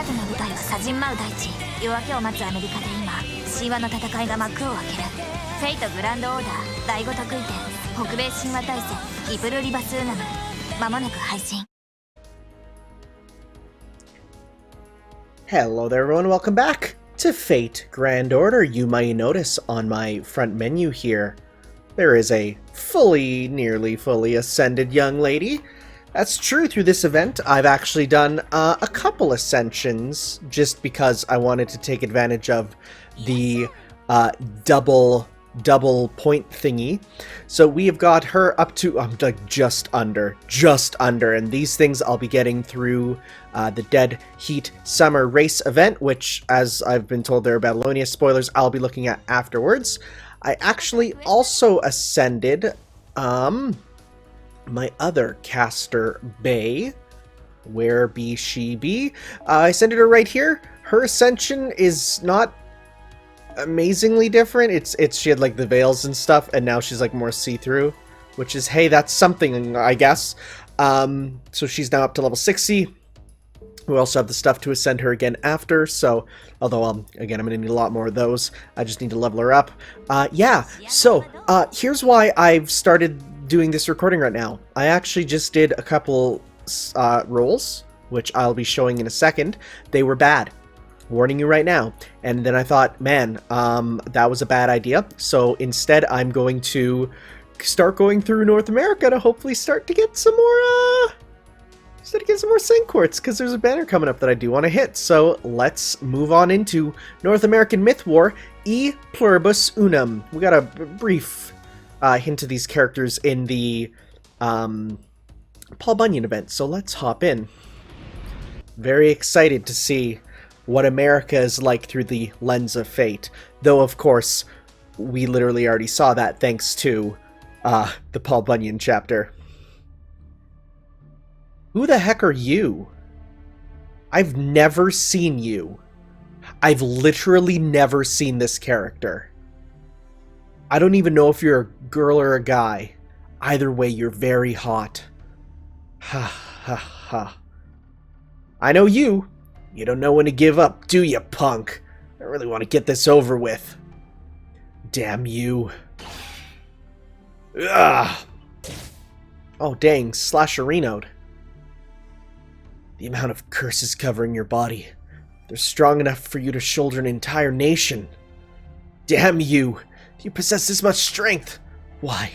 ての舞台はサジンマウ大地。夜明けを待つアメリカで今、神話の戦いが幕を開ける。フェイトグランドオーダー第5得意点北米神話大戦イブルリバスウナム。間もなく配信。Hello there everyone, welcome back to Fate Grand Order. You might notice on my front menu here, there is a nearly fully ascended young lady. That's true, through this event I've actually done a couple ascensions just because I wanted to take advantage of the double point thingy. So we have got her up to like just under, and these things I'll be getting through the Dead Heat Summer Race event, which, as I've been told, there are Babylonia spoilers I'll be looking at afterwards. I actually also ascended my other caster, Bay. Where be she be? I ascended her right here. Her ascension is not amazingly different. It's she had like the veils and stuff, and now she's like more see-through, which is, hey, that's something, I guess. So she's now up to level 60. We also have the stuff to ascend her again after, so, although, again, I'm gonna need a lot more of those. I just need to level her up. Yeah, so, here's why I've started doing this recording right now. I actually just did a couple, rolls, which I'll be showing in a second. They were bad. Warning you right now. And then I thought, man, that was a bad idea. So instead, I'm going to start going through North America to hopefully start to get some more, sync quartz, because there's a banner coming up that I do want to hit. So let's move on into North American Myth War, E Pluribus Unum. We got a brief hint of these characters in the Paul Bunyan event, so let's hop in. Very excited to see what America is like through the lens of fate. Though, of course, we literally already saw that thanks to the Paul Bunyan chapter. Who the heck are you? I've never seen you. I've literally never seen this character. I don't even know if you're a girl or a guy. Either way, you're very hot. Ha ha ha. I know you. You don't know when to give up, do you, punk? I really want to get this over with. Damn you. Ugh. Oh, dang, slasherinoed. The amount of curses covering your body. They're strong enough for you to shoulder an entire nation. Damn you. You possess this much strength. Why?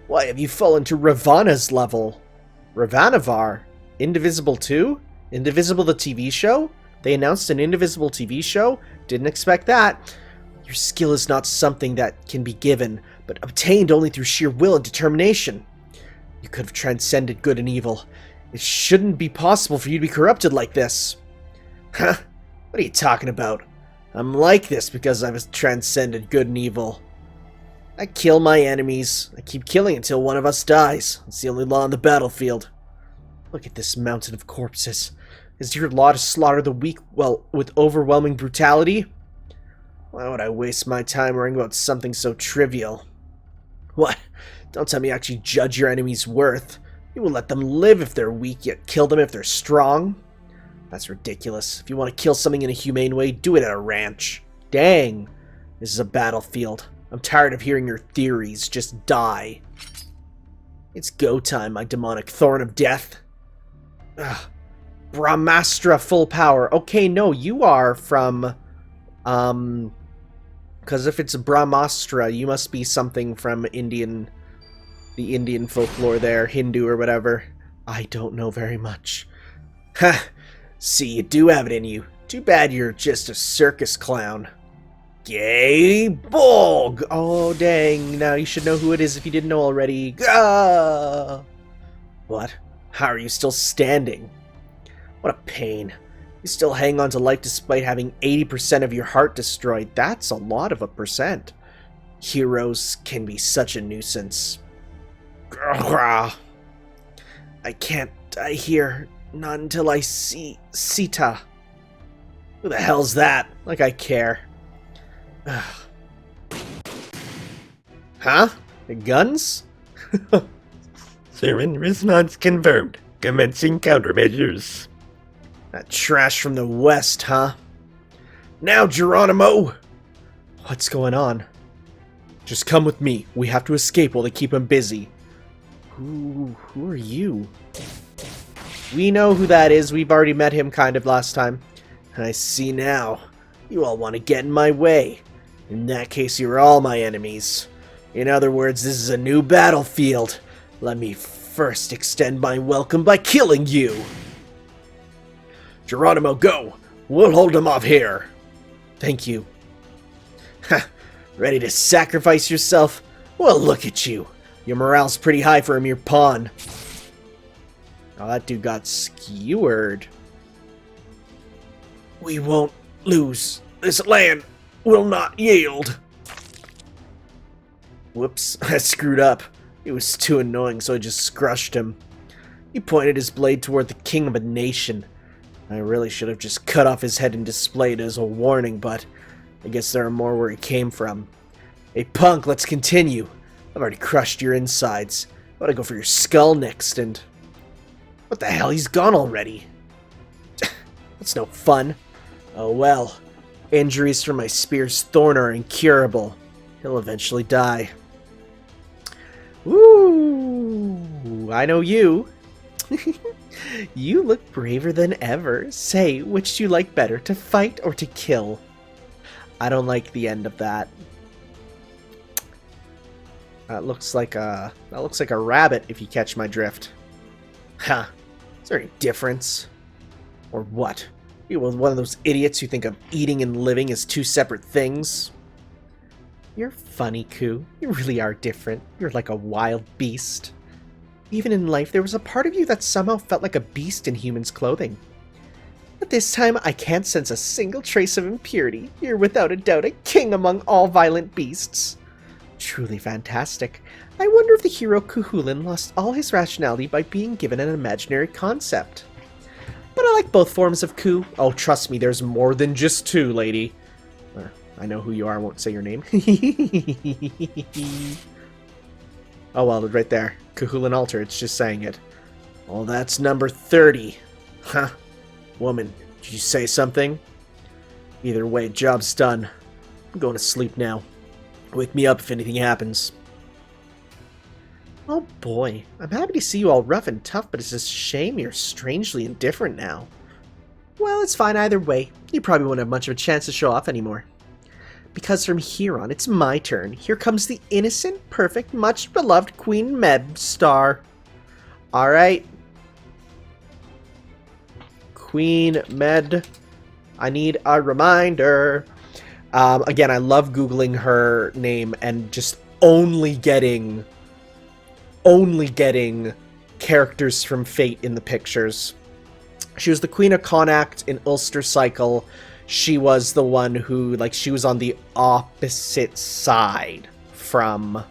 Why have you fallen to Ravana's level? Ravanavar? Indivisible 2? Indivisible the TV show? They announced an Indivisible TV show? Didn't expect that. Your skill is not something that can be given, but obtained only through sheer will and determination. You could have transcended good and evil. It shouldn't be possible for you to be corrupted like this. Huh? What are you talking about? I'm like this because I've transcended good and evil. I kill my enemies. I keep killing until one of us dies. It's the only law on the battlefield. Look at this mountain of corpses. Is your law to slaughter the weak, well, with overwhelming brutality? Why would I waste my time worrying about something so trivial? What? Don't tell me you actually judge your enemy's worth. You will let them live if they're weak, yet kill them if they're strong? That's ridiculous. If you want to kill something in a humane way, do it at a ranch. Dang. This is a battlefield. I'm tired of hearing your theories. Just die. It's go time, my demonic thorn of death. Ugh. Brahmastra full power. Okay, no, you are from, because if it's Brahmastra, you must be something from the Indian folklore there, Hindu or whatever. I don't know very much. Ha! See, you do have it in you. Too bad you're just a circus clown. Gay Bog! Oh, dang. Now you should know who it is if you didn't know already. Ah! What? How are you still standing? What a pain. You still hang on to life despite having 80% of your heart destroyed. That's a lot of a percent. Heroes can be such a nuisance. I can't die here. Not until I see Sita. Who the hell's that? Like I care. Huh? The guns? Siren response confirmed. Commencing countermeasures. That trash from the west, huh? Now, Geronimo! What's going on? Just come with me. We have to escape while they keep him busy. Who are you? We know who that is. We've already met him kind of last time. I see now. You all want to get in my way. In that case, you're all my enemies. In other words, this is a new battlefield. Let me first extend my welcome by killing you. Geronimo, go! We'll hold him off here. Thank you. Ha! Ready to sacrifice yourself? Well, look at you. Your morale's pretty high for a mere pawn. Oh, that dude got skewered. We won't lose. This land will not yield. Whoops, I screwed up. It was too annoying, so I just crushed him. He pointed his blade toward the king of a nation. I really should have just cut off his head and displayed it as a warning, but I guess there are more where he came from. Hey punk, let's continue. I've already crushed your insides. I want to go for your skull next, and... What the hell, he's gone already. That's no fun. Oh well. Injuries from my spear's thorn are incurable. He'll eventually die. Ooh, I know you. You look braver than ever. Say, which do you like better, to fight or to kill? I don't like the end of that. That looks like a rabbit, if you catch my drift. Huh. Is there any difference? Or what? You one of those idiots who think of eating and living as two separate things? You're funny, Ku. You really are different. You're like a wild beast. Even in life, there was a part of you that somehow felt like a beast in human's clothing. But this time, I can't sense a single trace of impurity. You're without a doubt a king among all violent beasts. Truly fantastic. I wonder if the hero Cuchulainn lost all his rationality by being given an imaginary concept. But I like both forms of Ku. Oh, trust me, there's more than just two, lady. I know who you are, I won't say your name. Oh well, right there. Cuchulainn Altar, it's just saying it. Well, that's number 30. Huh? Woman, did you say something? Either way, job's done. I'm going to sleep now. Wake me up if anything happens. Oh boy, I'm happy to see you all rough and tough, but it's a shame you're strangely indifferent now. Well, it's fine either way. You probably won't have much of a chance to show off anymore. Because from here on, it's my turn. Here comes the innocent, perfect, much-beloved Queen Meb star. Alright. Queen Med. I need a reminder. Again, I love Googling her name and just only getting characters from Fate in the pictures. She was the Queen of Connacht in Ulster Cycle. She was the one who, she was on the opposite side from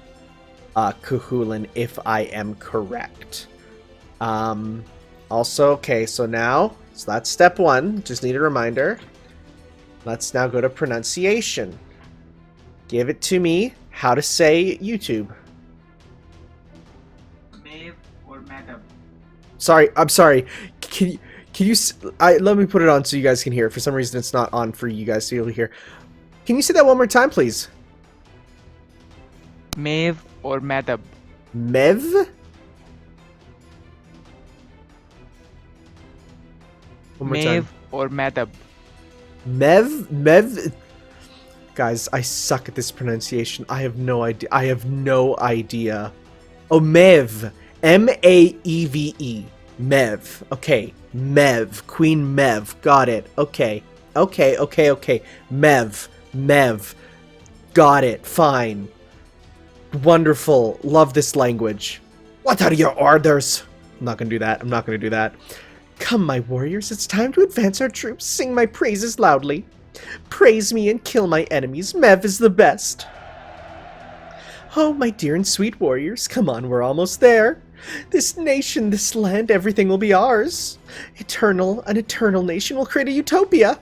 Cuchulainn, if I am correct. Also, okay, so that's step one. Just need a reminder. Let's now go to pronunciation. Give it to me. How to say YouTube. Babe or madam? Sorry, I'm sorry. Can you let me put it on so you guys can hear. For some reason, it's not on for you guys to be able to hear. Can you say that one more time, please? Maeve or madam? Mev? One more Maeve time. or madam? Mev? Guys, I suck at this pronunciation. I have no idea. Oh, Mev. M-A-E-V-E. Mev. Okay. Mev. Queen Mev. Got it. Okay. Mev. Got it. Fine. Wonderful. Love this language. What are your orders? I'm not gonna do that. Come, my warriors. It's time to advance our troops. Sing my praises loudly. Praise me and kill my enemies. Mev is the best. Oh, my dear and sweet warriors. Come on, we're almost there. This nation, this land, everything will be ours. An eternal nation will create a utopia.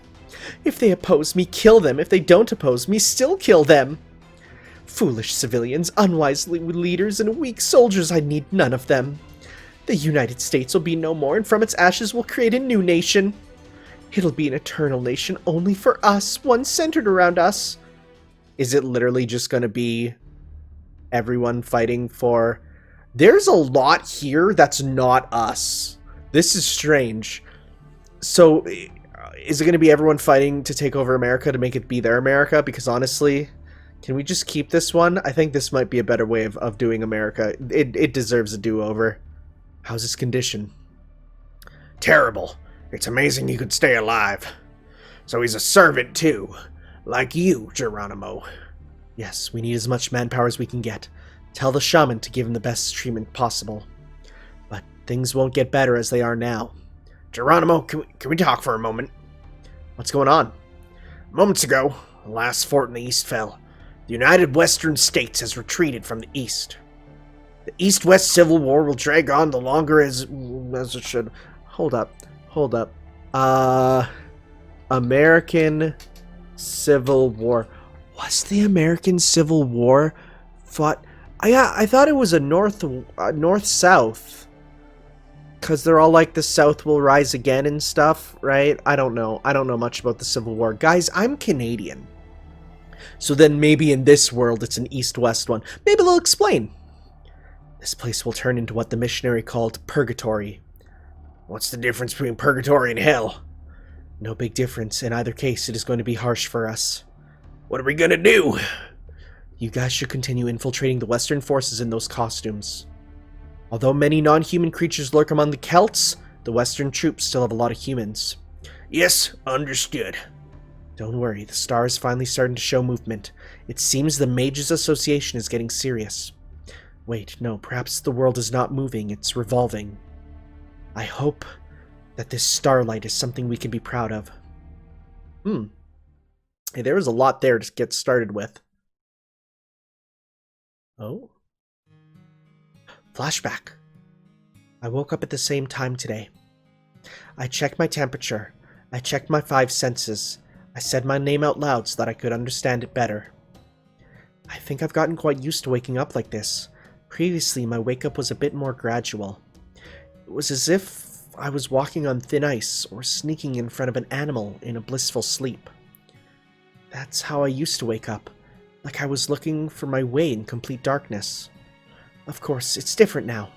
If they oppose me, kill them. If they don't oppose me, still kill them. Foolish civilians, unwise leaders, and weak soldiers, I need none of them. The United States will be no more, and from its ashes we'll create a new nation. It'll be an eternal nation only for us, one centered around us. Is it literally just going to be everyone fighting for... There's a lot here that's not us. This is strange. So, is it going to be everyone fighting to take over America to make it be their America? Because honestly, can we just keep this one? I think this might be a better way of doing America. It deserves a do-over. How's his condition? Terrible. It's amazing he could stay alive. So he's a servant too. Like you, Geronimo. Yes, we need as much manpower as we can get. Tell the shaman to give him the best treatment possible. But things won't get better as they are now. Geronimo, can we talk for a moment? What's going on? Moments ago, the last fort in the east fell. The United Western States has retreated from the east. The East-West Civil War will drag on the longer as it should. Hold up. American Civil War. Was the American Civil War fought? I thought it was a north-south. Because they're all like the South will rise again and stuff, right? I don't know. I don't know much about the Civil War. Guys, I'm Canadian. So then maybe in this world it's an East-West one. Maybe they'll explain. This place will turn into what the missionary called purgatory. What's the difference between purgatory and hell? No big difference. In either case, it is going to be harsh for us. What are we gonna do? You guys should continue infiltrating the Western forces in those costumes. Although many non-human creatures lurk among the Celts, the Western troops still have a lot of humans. Yes, understood. Don't worry, the star is finally starting to show movement. It seems the Mages Association is getting serious. Wait, no, perhaps the world is not moving, it's revolving. I hope that this starlight is something we can be proud of. Hey, there was a lot there to get started with. Oh. Flashback. I woke up at the same time today. I checked my temperature. I checked my 5 senses. I said my name out loud so that I could understand it better. I think I've gotten quite used to waking up like this. Previously, my wake-up was a bit more gradual. It was as if I was walking on thin ice or sneaking in front of an animal in a blissful sleep. That's how I used to wake up, like I was looking for my way in complete darkness. Of course, it's different now.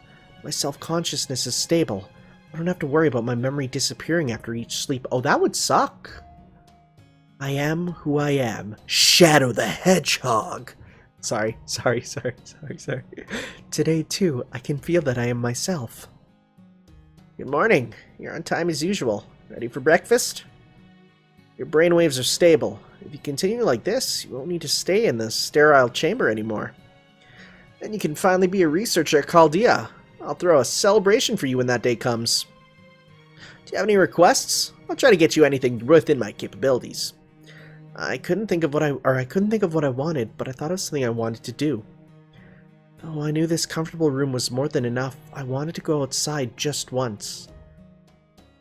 My self-consciousness is stable. I don't have to worry about my memory disappearing after each sleep. Oh, that would suck. I am who I am. Shadow the Hedgehog. Sorry. Today, too, I can feel that I am myself. Good morning. You're on time as usual. Ready for breakfast? Your brainwaves are stable. If you continue like this, you won't need to stay in the sterile chamber anymore. Then you can finally be a researcher at Chaldea. I'll throw a celebration for you when that day comes. Do you have any requests? I'll try to get you anything within my capabilities. I couldn't think of what I wanted, but I thought of something I wanted to do. Though I knew this comfortable room was more than enough, I wanted to go outside just once.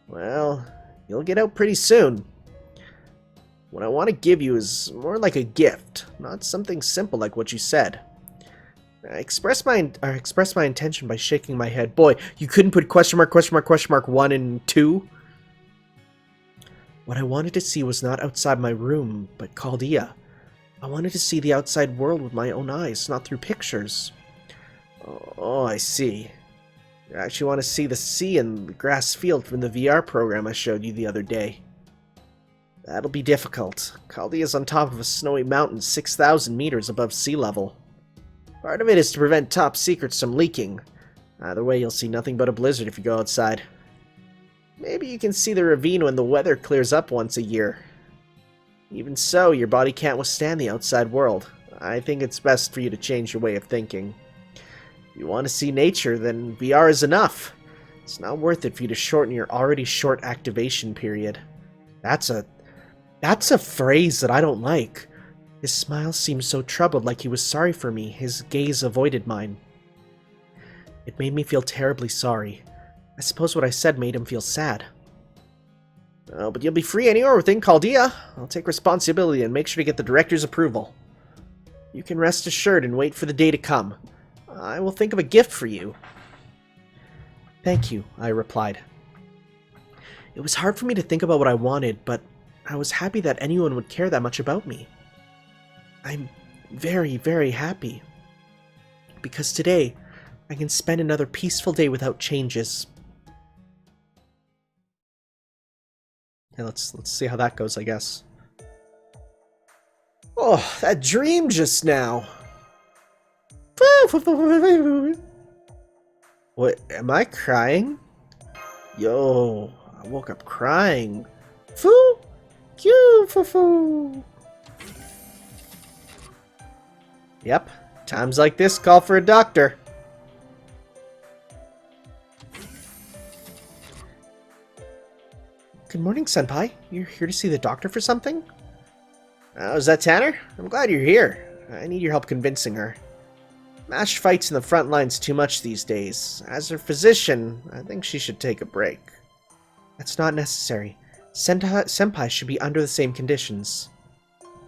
Well, you'll get out pretty soon. What I want to give you is more like a gift, not something simple like what you said. I express my intention by shaking my head. Boy, you couldn't put question mark 1 and 2? What I wanted to see was not outside my room, but Chaldea. I wanted to see the outside world with my own eyes, not through pictures. Oh, I see. You actually want to see the sea and the grass field from the VR program I showed you the other day. That'll be difficult. Chaldea is on top of a snowy mountain 6,000 meters above sea level. Part of it is to prevent top secrets from leaking. Either way, you'll see nothing but a blizzard if you go outside. Maybe you can see the ravine when the weather clears up once a year. Even so, your body can't withstand the outside world. I think it's best for you to change your way of thinking. If you want to see nature, then VR is enough. It's not worth it for you to shorten your already short activation period. That's a phrase that I don't like. His smile seemed so troubled, like he was sorry for me. His gaze avoided mine. It made me feel terribly sorry. I suppose what I said made him feel sad. Oh, but you'll be free anywhere within Chaldea. I'll take responsibility and make sure to get the director's approval. You can rest assured and wait for the day to come. I will think of a gift for you. Thank you, I replied. It was hard for me to think about what I wanted, but I was happy that anyone would care that much about me. I'm very, very happy. Because today, I can spend another peaceful day without changes. Yeah, let's see how that goes, I guess. Oh, that dream just now. What, am I crying? Yo, I woke up crying. Foo! Cue foo foo! Yep, times like this call for a doctor. Good morning, Senpai. You're here to see the doctor for something? Oh, is that Tanner? I'm glad you're here. I need your help convincing her. Mash fights in the front lines too much these days. As her physician, I think she should take a break. That's not necessary. Senpai should be under the same conditions.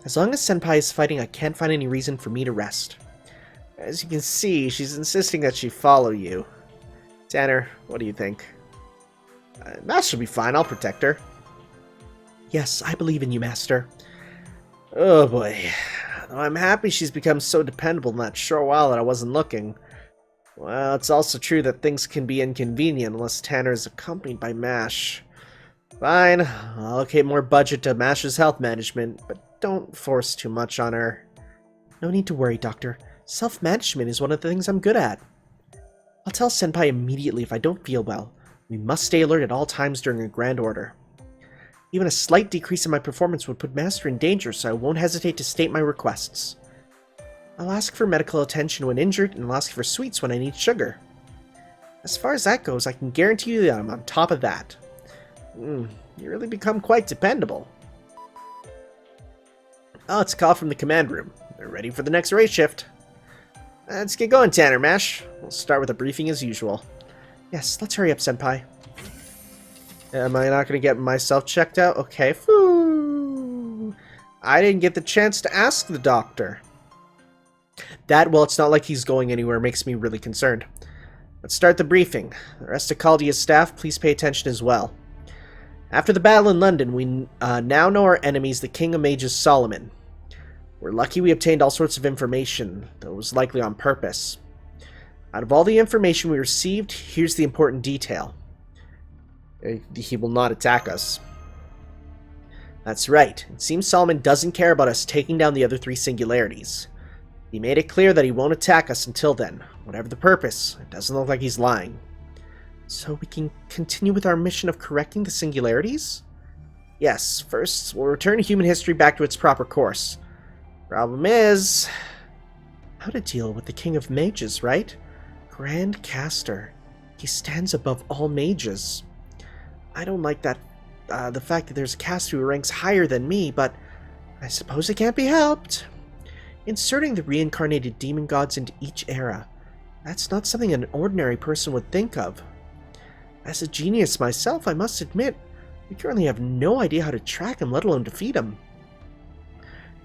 As long as Senpai is fighting, I can't find any reason for me to rest. As you can see, she's insisting that she follow you. Tanner, what do you think? Mash will be fine, I'll protect her. Yes, I believe in you, Master. Oh boy. Though I'm happy she's become so dependable in that short while that I wasn't looking. Well, it's also true that things can be inconvenient unless Tanner is accompanied by Mash. Fine, I'll allocate more budget to Mash's health management, but don't force too much on her. No need to worry, Doctor. Self-management is one of the things I'm good at. I'll tell Senpai immediately if I don't feel well. We must stay alert at all times during a grand order. Even a slight decrease in my performance would put Master in danger, so I won't hesitate to state my requests. I'll ask for medical attention when injured, and I'll ask for sweets when I need sugar. As far as that goes, I can guarantee you that I'm on top of that. You really become quite dependable. Oh, it's a call from the command room. They're ready for the next raid shift. Let's get going, Tanner Mash. We'll start with a briefing as usual. Yes, let's hurry up, Senpai. Am I not going to get myself checked out? Okay, foo. I didn't get the chance to ask the doctor. That, well, it's not like he's going anywhere, makes me really concerned. Let's start the briefing. The rest of Chaldea's staff, please pay attention as well. After the battle in London, we now know our enemies, the King of Mages Solomon. We're lucky we obtained all sorts of information, though it was likely on purpose. Out of all the information we received, here's the important detail. He will not attack us. That's right. It seems Solomon doesn't care about us taking down the other three singularities. He made it clear that he won't attack us until then. Whatever the purpose, it doesn't look like he's lying. So we can continue with our mission of correcting the singularities? Yes, first we'll return human history back to its proper course. Problem is, how to deal with the King of Mages, right? Grand Caster. He stands above all mages. I don't like that, the fact that there's a caster who ranks higher than me, but I suppose it can't be helped. Inserting the reincarnated demon gods into each era, that's not something an ordinary person would think of. As a genius myself, I must admit, we currently have no idea how to track him, let alone defeat him.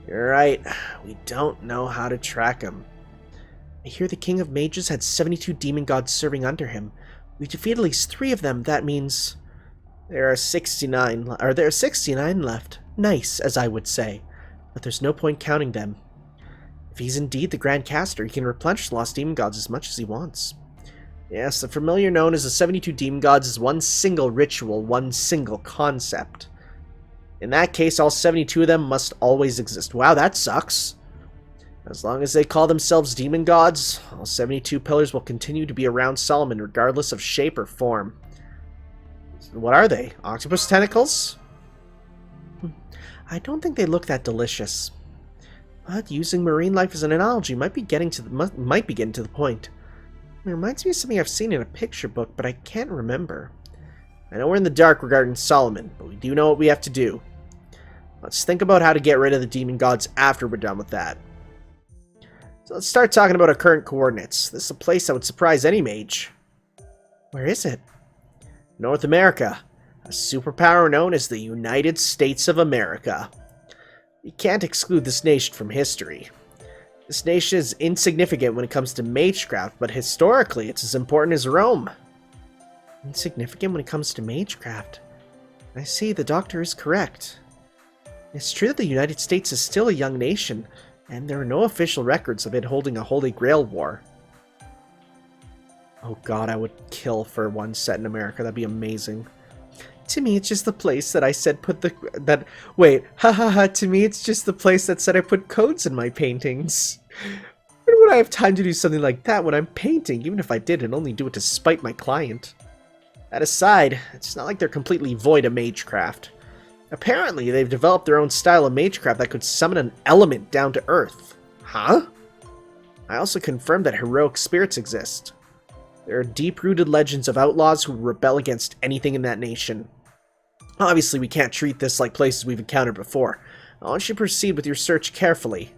You're right, we don't know how to track him. I hear the King of Mages had 72 demon gods serving under him. We defeated at least 3 of them, that means there are 69 left. Nice, as I would say, but there's no point counting them. If he's indeed the Grand Caster, he can replenish the lost demon gods as much as he wants. Yes, the familiar known as the 72 demon gods is one single ritual, one single concept. In that case, all 72 of them must always exist. Wow, that sucks. As long as they call themselves demon gods, all 72 pillars will continue to be around Solomon regardless of shape or form. What are they? Octopus tentacles? I don't think they look that delicious. But using marine life as an analogy might be getting to the point. It reminds me of something I've seen in a picture book, but I can't remember. I know we're in the dark regarding Solomon, but we do know what we have to do. Let's think about how to get rid of the demon gods after we're done with that. So let's start talking about our current coordinates. This is a place that would surprise any mage. Where is it? North America, a superpower known as the United States of America. You can't exclude this nation from history. This nation is insignificant when it comes to magecraft, but historically it's as important as Rome. Insignificant when it comes to magecraft? I see, the doctor is correct. It's true that the United States is still a young nation, and there are no official records of it holding a Holy Grail war. Oh god, I would kill for one set in America. That'd be amazing. To me, it's just the place that I said put the... Wait, hahaha, to me, it's just the place that said I put codes in my paintings. When would I have time to do something like that when I'm painting? Even if I did, I'd only do it to spite my client. That aside, it's not like they're completely void of magecraft. Apparently, they've developed their own style of magecraft that could summon an element down to Earth. Huh? I also confirmed that heroic spirits exist. There are deep-rooted legends of outlaws who rebel against anything in that nation. Obviously, we can't treat this like places we've encountered before. I want you to proceed with your search carefully.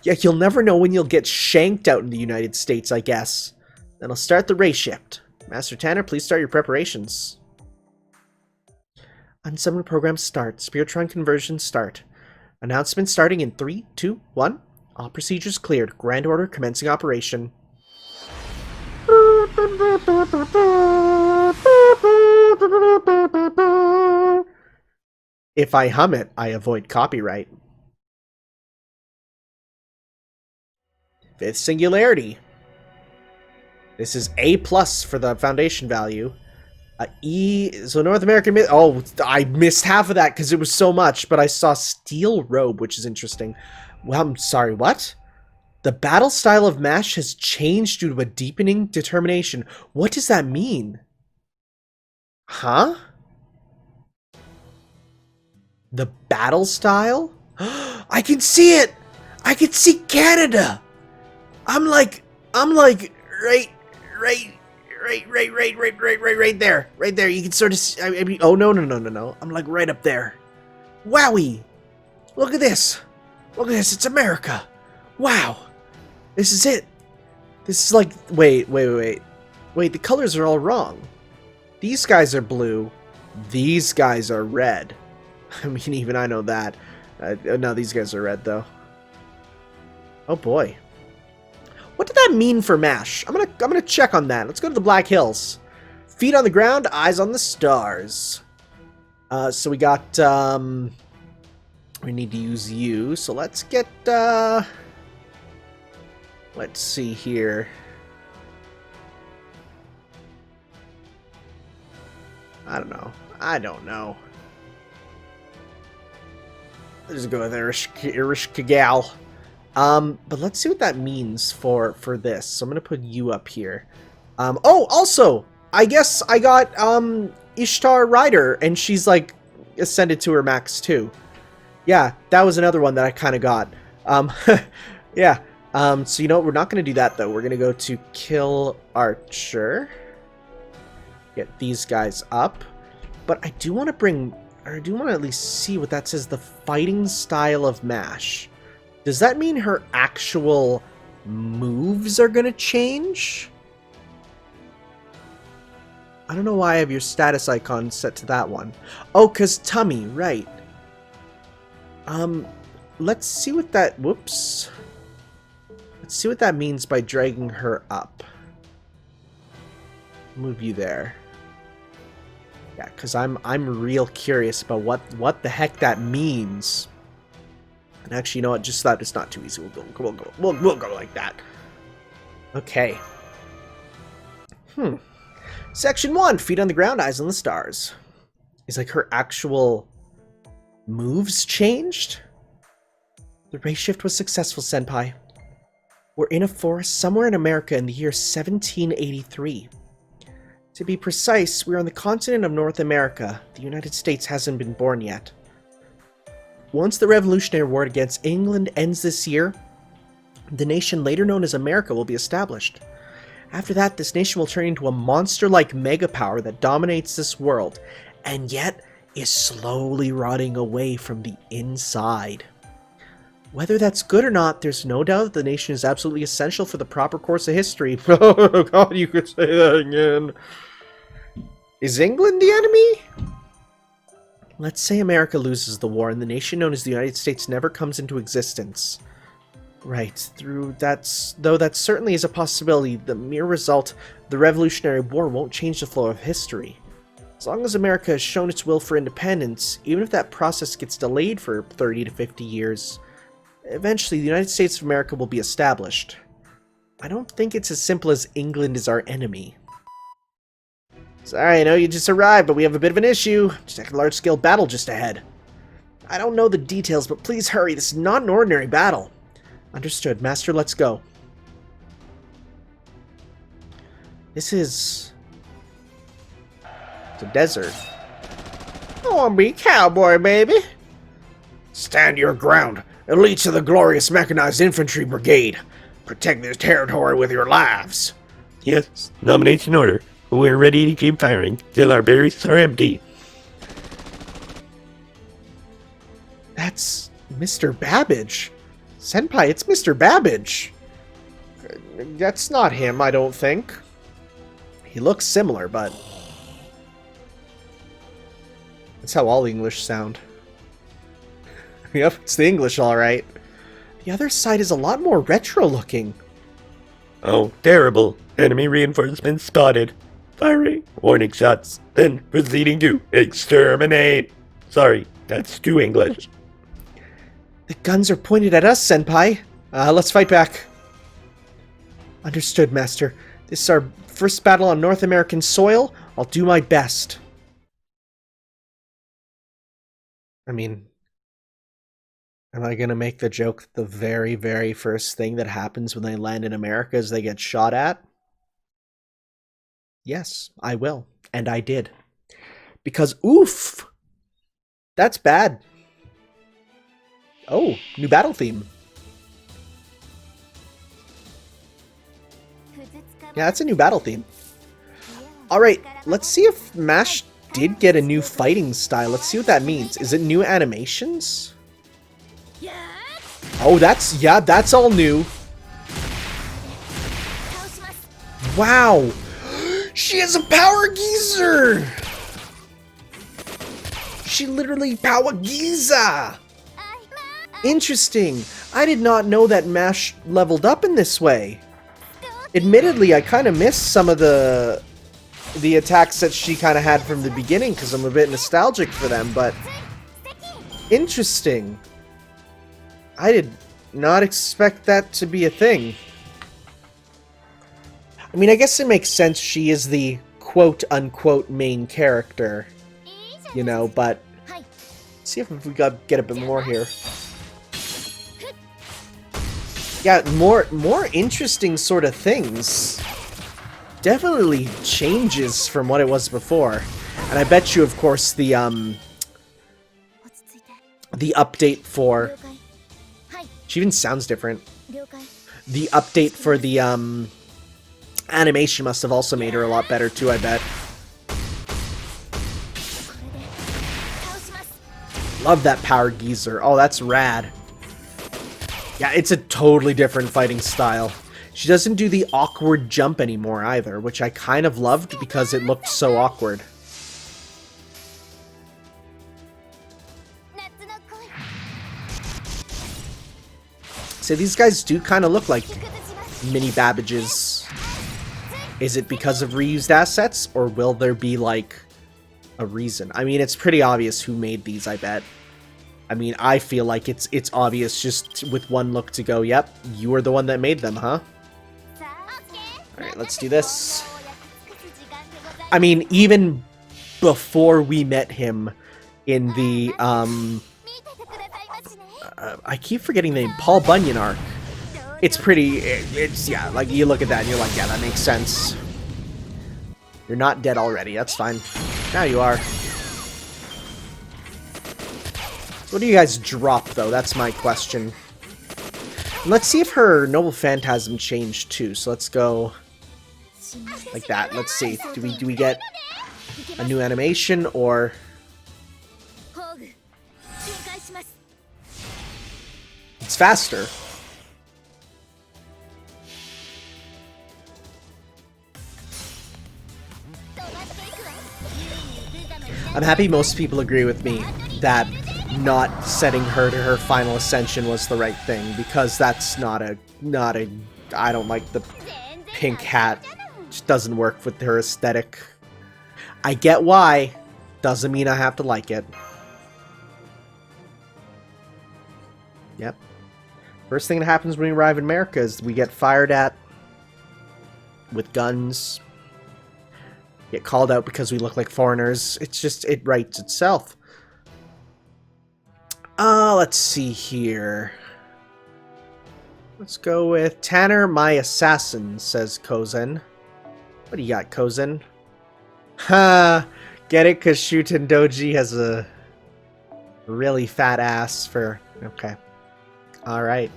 Yeah, you'll never know when you'll get shanked out in the United States, I guess. Then I'll start the race shift. Master Tanner, please start your preparations. Unsummon program start. Spiritron conversion start. Announcement starting in 3, 2, 1. All procedures cleared. Grand order commencing operation. If I hum it, I avoid copyright. Fifth Singularity. This is A+ for the foundation value. E, so North American... Oh, I missed half of that because it was so much, but I saw Steel Robe, which is interesting. Well, I'm sorry, what? The battle style of MASH has changed due to a deepening determination. What does that mean? Huh? The battle style? I can see it! I can see Canada! I'm like right there. Right there. You can sort of see, I mean, oh, no. I'm like right up there. Wowie! Look at this. Look at this. It's America. Wow. This is it. This is like, wait. Wait, the colors are all wrong. These guys are blue. These guys are red. I mean, even I know that. No, these guys are red, though. Oh, boy. What did that mean for MASH? I'm gonna check on that. Let's go to the Black Hills. Feet on the ground, eyes on the stars. So we got, we need to use you. So let's get, let's see here. I don't know. Let's just go with Irish Kagal. But let's see what that means for this. So I'm gonna put you up here. Oh, also, I guess I got Ishtar Rider, and she's like ascended to her max too. Yeah, that was another one that I kind of got. Yeah. So you know what? We're not gonna do that though. We're gonna go to Kill Archer. Get these guys up. But I do want to bring, or I do want to at least see what that says. The fighting style of MASH. Does that mean her actual moves are gonna change? I don't know why I have your status icon set to that one. Oh, cause tummy, right. Let's see what that, whoops. Let's see what that means by dragging her up. Move you there. Yeah, cause I'm real curious about what the heck that means. And actually, you know what? Just that it's not too easy. We'll go like that. Okay. Section 1, feet on the ground, eyes on the stars. Is like her actual moves changed? The race shift was successful, Senpai. We're in a forest somewhere in America in the year 1783. To be precise, we're on the continent of North America. The United States hasn't been born yet. Once the Revolutionary War against England ends this year, the nation later known as America will be established. After that, this nation will turn into a monster-like megapower that dominates this world, and yet is slowly rotting away from the inside. Whether that's good or not, there's no doubt that the nation is absolutely essential for the proper course of history. Oh god, you could say that again. Is England the enemy? Let's say America loses the war and the nation known as the United States never comes into existence. Right, though that certainly is a possibility, the mere result of the Revolutionary War won't change the flow of history. As long as America has shown its will for independence, even if that process gets delayed for 30 to 50 years, eventually the United States of America will be established. I don't think it's as simple as England is our enemy. Sorry, I know you just arrived, but we have a bit of an issue. Detect a large-scale battle just ahead. I don't know the details, but please hurry. This is not an ordinary battle. Understood. Master, let's go. This is... it's a desert. I want to be cowboy, baby. Stand your ground. Elites of the glorious mechanized infantry brigade. Protect this territory with your lives. Yes, nomination order. We're ready to keep firing till our berries are empty. That's Mr. Babbage. Senpai, it's Mr. Babbage. That's not him, I don't think. He looks similar, but... that's how all English sound. Yep, it's the English, alright. The other side is a lot more retro-looking. Oh, terrible. Enemy reinforcements spotted. Firing warning shots, then proceeding to exterminate. Sorry, that's too English. The guns are pointed at us, Senpai. Let's fight back. Understood, Master. This is our first battle on North American soil. I'll do my best. I mean, am I gonna make the joke that the very, very first thing that happens when they land in America is they get shot at? Yes, I will. And I did. Because, oof! That's bad. Oh, new battle theme. Yeah, that's a new battle theme. Alright, let's see if MASH did get a new fighting style. Let's see what that means. Is it new animations? Oh, that's all new. Wow! She has a power geyser! She literally power geyser! Interesting. I did not know that MASH leveled up in this way. Admittedly, I kind of missed some of the attacks that she kind of had from the beginning because I'm a bit nostalgic for them, but interesting. I did not expect that to be a thing. I mean, I guess it makes sense she is the quote-unquote main character, you know, but see if we get a bit more here. Yeah, more interesting sort of things. Definitely changes from what it was before. And I bet you, of course, the update for... she even sounds different. The update for the, animation must have also made her a lot better, too, I bet. Love that power geyser. Oh, that's rad. Yeah, it's a totally different fighting style. She doesn't do the awkward jump anymore either, which I kind of loved because it looked so awkward. So these guys do kind of look like mini Babbages. Is it because of reused assets, or will there be, like, a reason? I mean, it's pretty obvious who made these, I bet. I mean, I feel like it's obvious just with one look to go, yep, you are the one that made them, huh? Alright, let's do this. I mean, even before we met him in the, I keep forgetting the name, Paul Bunyan arc. It's pretty, yeah, like, you look at that and you're like, yeah, that makes sense. You're not dead already, that's fine. Now you are. What do you guys drop, though? That's my question. And let's see if her Noble Phantasm changed, too. So let's go like that. Let's see. Do we get a new animation, or... it's faster. I'm happy most people agree with me that not setting her to her final ascension was the right thing, because that's not a I don't like the pink hat. It just doesn't work with her aesthetic. I get why. Doesn't mean I have to like it. Yep. First thing that happens when we arrive in America is we get fired at with guns. Get called out because we look like foreigners. It's just, it writes itself. Let's see here. Let's go with Tanner, my assassin, says Kozen. What do you got, Kozen? Ha! Get it? Because Shuten Doji has a really fat ass for... Okay. Alright.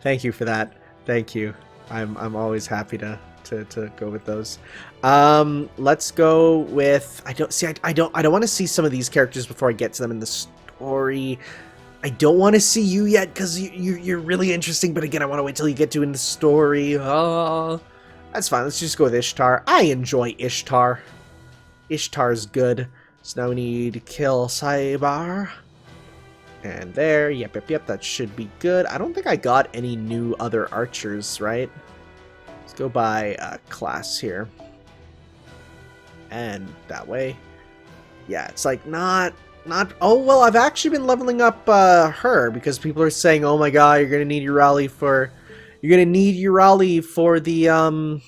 Thank you for that. Thank you. I'm always happy to go with those. Let's go with... I don't want to see some of these characters before I get to them in the story. I don't want to see you yet because you're really interesting, but again, I want to wait till you get to in the story. Oh, that's fine. Let's just go with Ishtar. I enjoy Ishtar. Ishtar's good. So now we need to kill Saibar. And there. Yep. That should be good. I don't think I got any new other archers, right? Let's go by class here. And that way. Yeah, it's like not... Oh, well, I've actually been leveling up her because people are saying, oh my god, you're going to need your rally for... You're going to need your rally for the,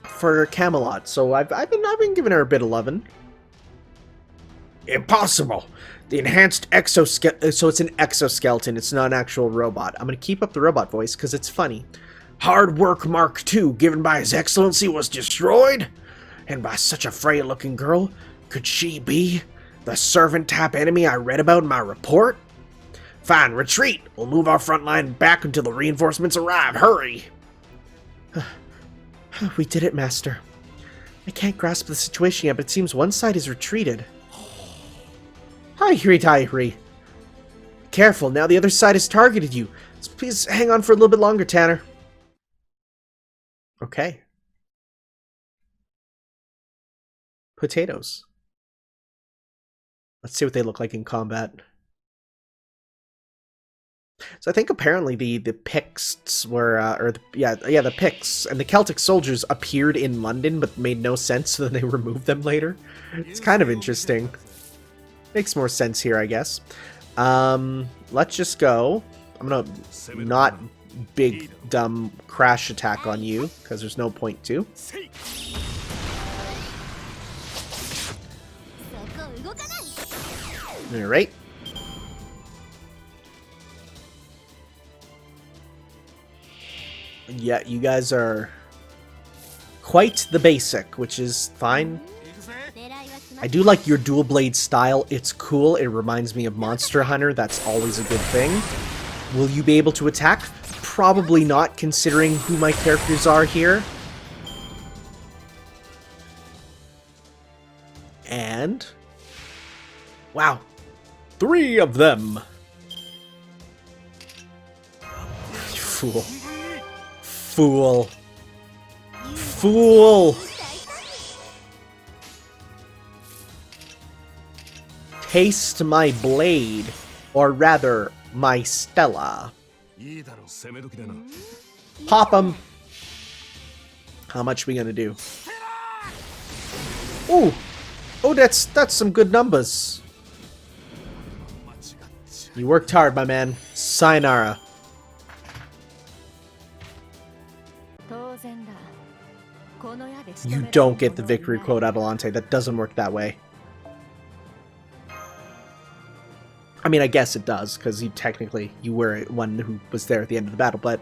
for Camelot. So I've been giving her a bit of loving. Impossible! The enhanced exoskeleton... So it's an exoskeleton, it's not an actual robot. I'm going to keep up the robot voice because it's funny. Hard work Mark II, given by His Excellency, was destroyed? And by such a frail-looking girl? Could she be... the servant tap enemy I read about in my report? Fine, retreat! We'll move our front line back until the reinforcements arrive. Hurry! We did it, Master. I can't grasp the situation yet, but it seems one side has retreated. Hi, careful, now the other side has targeted you. So please hang on for a little bit longer, Tanner. Okay. Potatoes. Let's see what they look like in combat. So I think apparently the Picts were, the Picts and the Celtic soldiers appeared in London but made no sense, so then they removed them later. It's kind of interesting. Makes more sense here, I guess. Let's just go. I'm gonna not big dumb crash attack on you because there's no point to. Alright. Yeah, you guys are quite the basic, which is fine. I do like your dual blade style. It's cool. It reminds me of Monster Hunter. That's always a good thing. Will you be able to attack? Probably not, considering who my characters are here. And... wow. 3 of them. Fool. Fool. Fool. Taste my blade, or rather, my Stella. Pop him. How much we gonna do? Ooh. Oh, that's some good numbers. You worked hard, my man. Sayonara. You don't get the victory quote, Adelante. That doesn't work that way. I mean, I guess it does, because you were one who was there at the end of the battle, but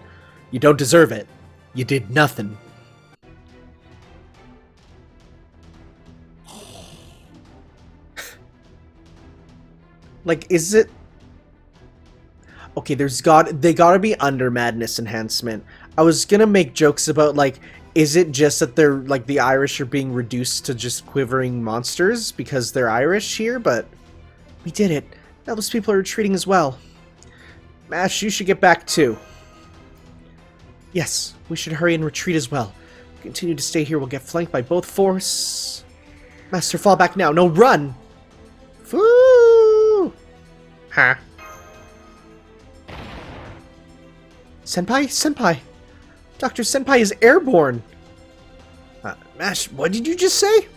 you don't deserve it. You did nothing. Like, is it... okay, they gotta be under Madness Enhancement. I was gonna make jokes about, like, is it just that they're, like, the Irish are being reduced to just quivering monsters because they're Irish here, but we did it. Now those people are retreating as well. Mash, you should get back too. Yes, we should hurry and retreat as well. If we continue to stay here, we'll get flanked by both force. Master, fall back now. No, run! Foo! Huh? Senpai! Dr. Senpai is airborne! Mash, what did you just say?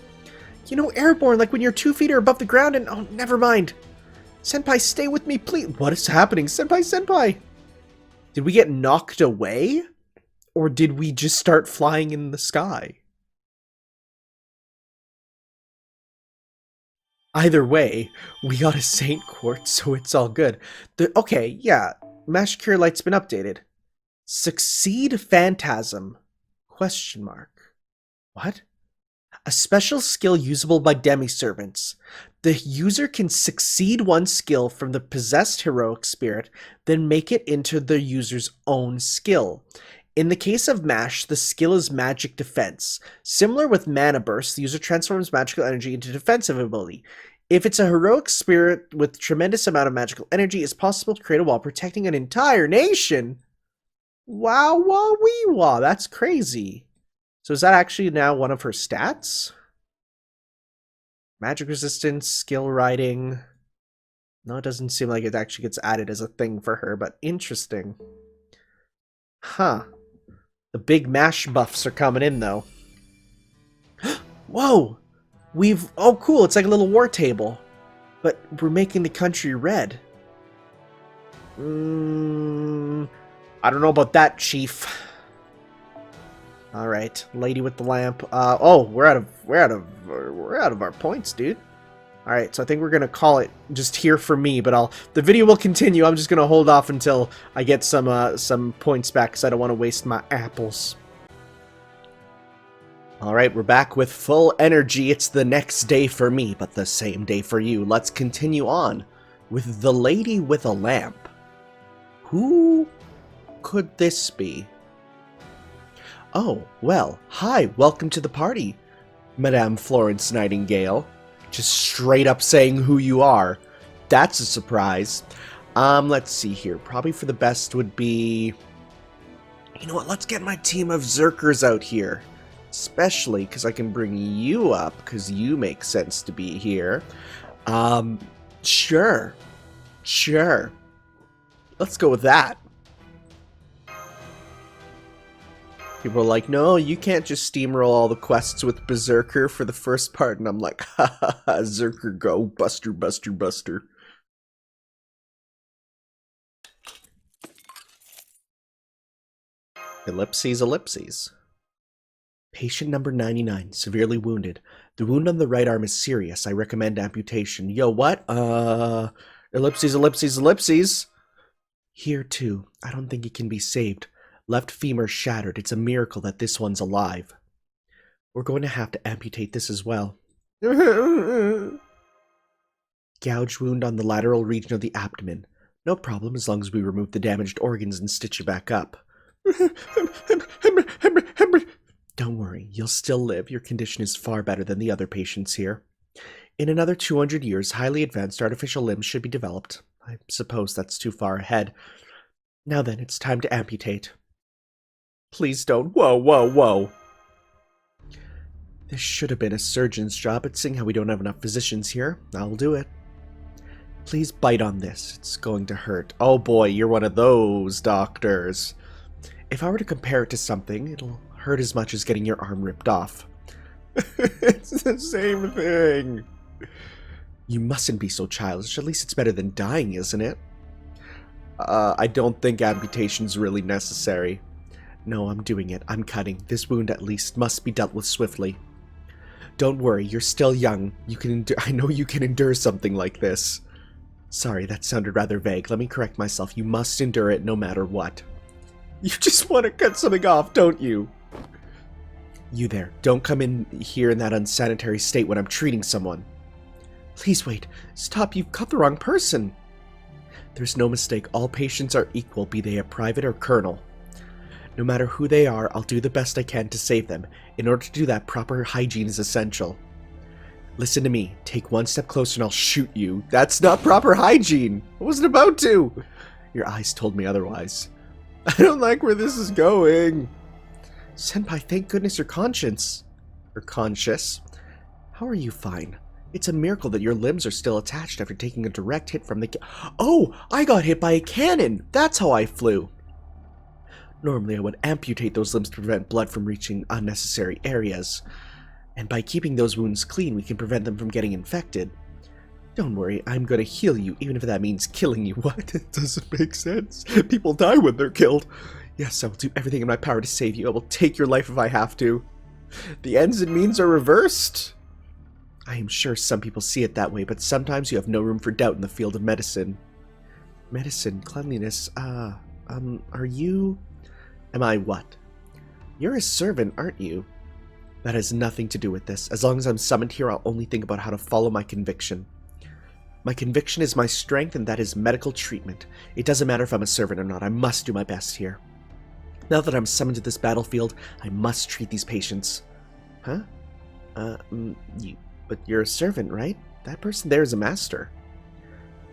You know, airborne, like when you're 2 feet or above the ground and... Oh, never mind. Senpai, stay with me, please. What is happening? Senpai, senpai! Did we get knocked away? Or did we just start flying in the sky? Either way, we got a Saint Quartz, so it's all good. Okay, yeah. Mash Cure Light's been updated. Succeed Phantasm? Question mark. What? A special skill usable by demi-servants. The user can succeed one skill from the possessed heroic spirit, then make it into the user's own skill. In the case of MASH, the skill is Magic Defense. Similar with Mana Burst, the user transforms magical energy into defensive ability. If it's a heroic spirit with tremendous amount of magical energy, it's possible to create a wall protecting an entire nation. Wow, wah, wee, wah. That's crazy. So is that actually now one of her stats? Magic resistance, skill riding. No, it doesn't seem like it actually gets added as a thing for her, but interesting. Huh. The big MASH buffs are coming in, though. Whoa! Oh, cool, it's like a little war table. But we're making the country red. I don't know about that, Chief. All right, lady with the lamp. Oh, we're out of our points, dude. All right, so I think we're gonna call it just here for me. But the video will continue. I'm just gonna hold off until I get some points back because I don't want to waste my apples. All right, we're back with full energy. It's the next day for me, but the same day for you. Let's continue on with the lady with a lamp. Who could this be? Oh, well, hi, welcome to the party, Madame Florence Nightingale. Just straight up saying who you are. That's a surprise. Let's see here. Probably for the best would be... You know what, let's get my team of Zerkers out here. Especially because I can bring you up, because you make sense to be here. Sure. Let's go with that. People are like, no, you can't just steamroll all the quests with Berserker for the first part. And I'm like, ha ha ha, Zerker go, buster. Ellipses. Patient number 99, severely wounded. The wound on the right arm is serious. I recommend amputation. Yo, what? Ellipses. Here too. I don't think he can be saved. Left femur shattered. It's a miracle that this one's alive. We're going to have to amputate this as well. Gouge wound on the lateral region of the abdomen. No problem as long as we remove the damaged organs and stitch it back up. Don't worry, you'll still live. Your condition is far better than the other patients here. In another 200 years, highly advanced artificial limbs should be developed. I suppose that's too far ahead. Now then, it's time to amputate. Please don't. Whoa. This should have been a surgeon's job, but seeing how we don't have enough physicians here, I'll do it. Please bite on this. It's going to hurt. Oh boy, you're one of those doctors. If I were to compare it to something, it'll hurt as much as getting your arm ripped off. It's the same thing. You mustn't be so childish. At least it's better than dying, isn't it? I don't think amputation's really necessary. No, I'm doing it. I'm cutting. This wound at least must be dealt with swiftly. Don't worry, you're still young. I know you can endure something like this. Sorry, that sounded rather vague. Let me correct myself. You must endure it no matter what. You just want to cut something off, don't you? You there. Don't come in here in that unsanitary state when I'm treating someone. Please wait. Stop, you've cut the wrong person. There's no mistake. All patients are equal, be they a private or colonel. No matter who they are, I'll do the best I can to save them. In order to do that, proper hygiene is essential. Listen to me. Take one step closer and I'll shoot you. That's not proper hygiene. I wasn't about to. Your eyes told me otherwise. I don't like where this is going. Senpai, thank goodness you're conscious. How are you fine? It's a miracle that your limbs are still attached after taking a direct hit from the Oh, I got hit by a cannon. That's how I flew. Normally, I would amputate those limbs to prevent blood from reaching unnecessary areas. And by keeping those wounds clean, we can prevent them from getting infected. Don't worry, I'm gonna heal you, even if that means killing you. What? It doesn't make sense. People die when they're killed. Yes, I will do everything in my power to save you. I will take your life if I have to. The ends and means are reversed. I am sure some people see it that way, but sometimes you have no room for doubt in the field of medicine. Medicine, cleanliness, are you... Am I what? You're a servant, aren't you? That has nothing to do with this. As long as I'm summoned here, I'll only think about how to follow my conviction. My conviction is my strength, and that is medical treatment. It doesn't matter if I'm a servant or not. I must do my best here. Now that I'm summoned to this battlefield, I must treat these patients. Huh? But you're a servant, right? That person there is a master.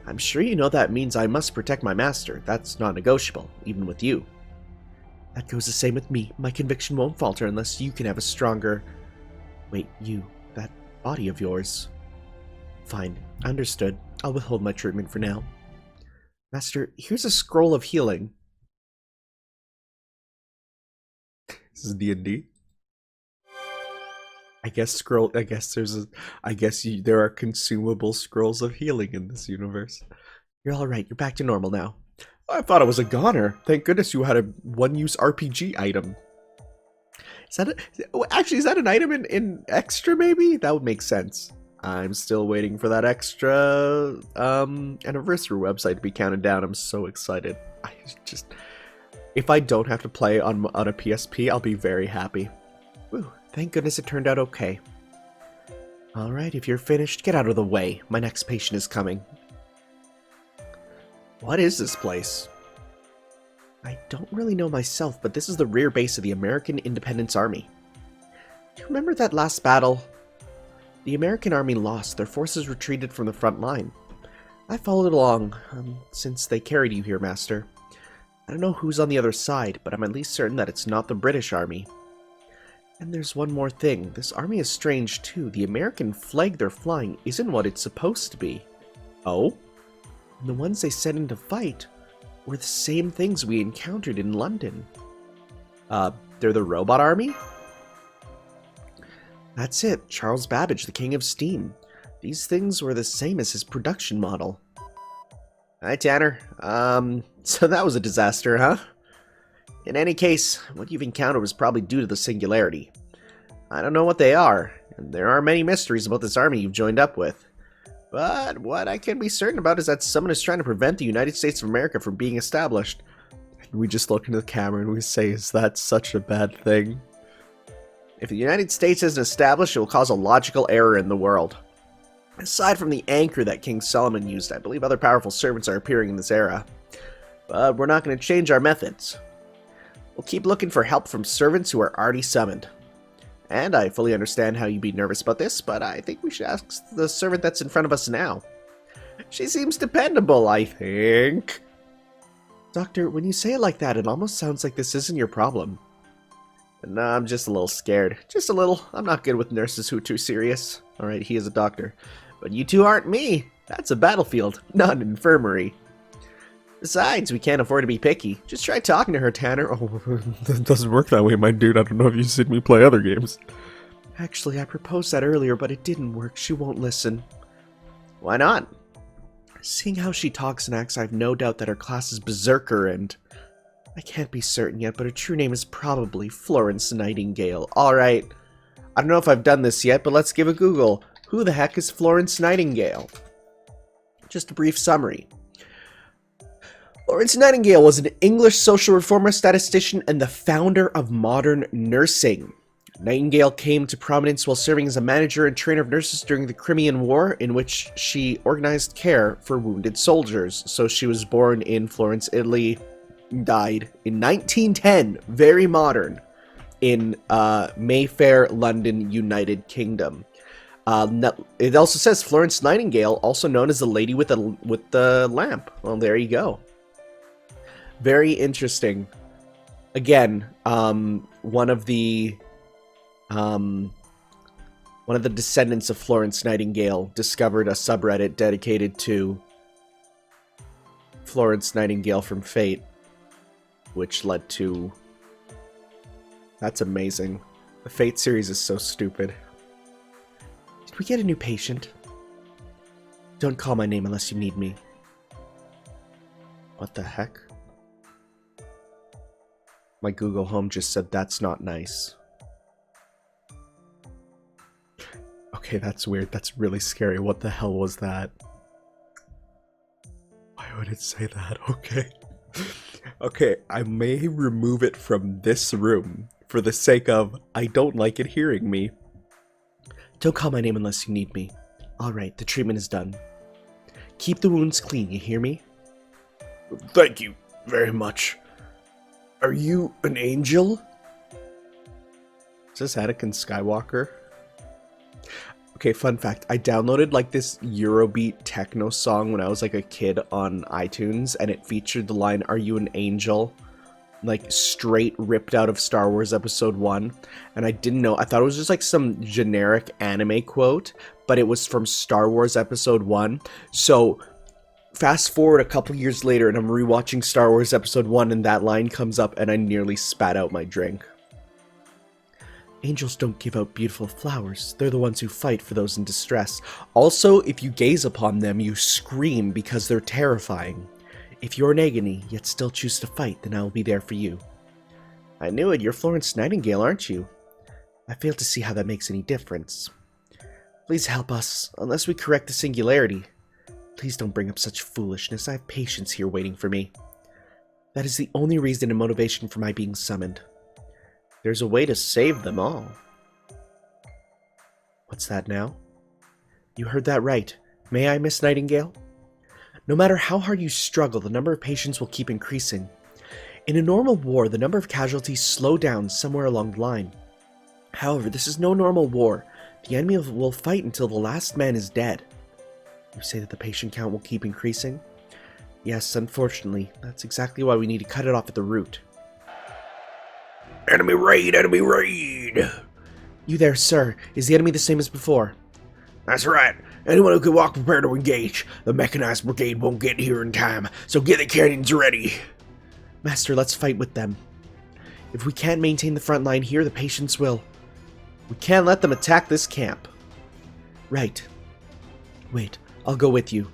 I'm sure you know that means I must protect my master. That's not negotiable, even with you. That goes the same with me. My conviction won't falter unless you can have a stronger... Wait, that body of yours. Fine, understood. I'll withhold my treatment for now. Master, here's a scroll of healing. This is D&D. There are consumable scrolls of healing in this universe. You're alright, you're back to normal now. I thought it was a goner. Thank goodness you had a one-use RPG item. Is that an item in extra, maybe? That would make sense. I'm still waiting for that extra anniversary website to be counted down. I'm so excited. If I don't have to play on a PSP, I'll be very happy. Whew, thank goodness it turned out okay. Alright, if you're finished, get out of the way. My next patient is coming. What is this place? I don't really know myself, but this is the rear base of the American Independence Army. Do you remember that last battle? The American army lost. Their forces retreated from the front line. I followed along, since they carried you here, Master. I don't know who's on the other side, but I'm at least certain that it's not the British army. And there's one more thing. This army is strange, too. The American flag they're flying isn't what it's supposed to be. Oh? And the ones they sent in to fight were the same things we encountered in London. They're the robot army? That's it, Charles Babbage, the King of Steam. These things were the same as his production model. Hi, Tanner. So that was a disaster, huh? In any case, what you've encountered was probably due to the Singularity. I don't know what they are, and there are many mysteries about this army you've joined up with. But what I can be certain about is that someone is trying to prevent the United States of America from being established. And we just look into the camera and we say, is that such a bad thing? If the United States isn't established, it will cause a logical error in the world. Aside from the anchor that King Solomon used, I believe other powerful servants are appearing in this era. But we're not going to change our methods. We'll keep looking for help from servants who are already summoned. And I fully understand how you'd be nervous about this, but I think we should ask the servant that's in front of us now. She seems dependable, I think. Doctor, when you say it like that, it almost sounds like this isn't your problem. No, I'm just a little scared. Just a little. I'm not good with nurses who are too serious. Alright, he is a doctor. But you two aren't me. That's a battlefield, not an infirmary. Besides, we can't afford to be picky. Just try talking to her, Tanner. Oh, that doesn't work that way, my dude. I don't know if you've seen me play other games. Actually, I proposed that earlier, but it didn't work. She won't listen. Why not? Seeing how she talks and acts, I have no doubt that her class is Berserker, and... I can't be certain yet, but her true name is probably Florence Nightingale. Alright. I don't know if I've done this yet, but let's give a Google. Who the heck is Florence Nightingale? Just a brief summary. Florence Nightingale was an English social reformer, statistician, and the founder of modern nursing. Nightingale came to prominence while serving as a manager and trainer of nurses during the Crimean War, in which she organized care for wounded soldiers. So she was born in Florence, Italy, died in 1910, very modern, in Mayfair, London, United Kingdom. It also says Florence Nightingale, also known as the lady with the lamp. Well, there you go. Very interesting. Again, one of the descendants of Florence Nightingale discovered a subreddit dedicated to Florence Nightingale from Fate, which led to... That's amazing. The Fate series is so stupid. Did we get a new patient? Don't call my name unless you need me. What the heck? My Google Home just said that's not nice. Okay, that's weird. That's really scary. What the hell was that? Why would it say that? Okay. Okay, I may remove it from this room for the sake of I don't like it hearing me. Don't call my name unless you need me. Alright, the treatment is done. Keep the wounds clean, you hear me? Thank you very much. Are you an angel? Is this Anakin Skywalker? Okay, fun fact. I downloaded like this Eurobeat techno song when I was like a kid on iTunes, and it featured the line, "Are you an angel?" Like straight ripped out of Star Wars Episode 1. And I didn't know. I thought it was just like some generic anime quote, but it was from Star Wars Episode 1. So fast forward a couple years later and I'm rewatching Star Wars Episode 1 and that line comes up and I nearly spat out my drink. Angels don't give out beautiful flowers. They're the ones who fight for those in distress. Also, if you gaze upon them, you scream because they're terrifying. If you're in agony, yet still choose to fight, then I will be there for you. I knew it. You're Florence Nightingale, aren't you? I fail to see how that makes any difference. Please help us, unless we correct the singularity. Please don't bring up such foolishness. I have patients here waiting for me. That is the only reason and motivation for my being summoned. There's a way to save them all. What's that now? You heard that right. May I, Miss Nightingale? No matter how hard you struggle, the number of patients will keep increasing. In a normal war, the number of casualties slow down somewhere along the line. However, this is no normal war. The enemy will fight until the last man is dead. You say that the patient count will keep increasing? Yes, unfortunately. That's exactly why we need to cut it off at the root. Enemy raid! Enemy raid! You there, sir. Is the enemy the same as before? That's right. Anyone who can walk prepare to engage. The mechanized brigade won't get here in time, so get the cannons ready. Master, let's fight with them. If we can't maintain the front line here, the patients will. We can't let them attack this camp. Right. Wait, I'll go with you.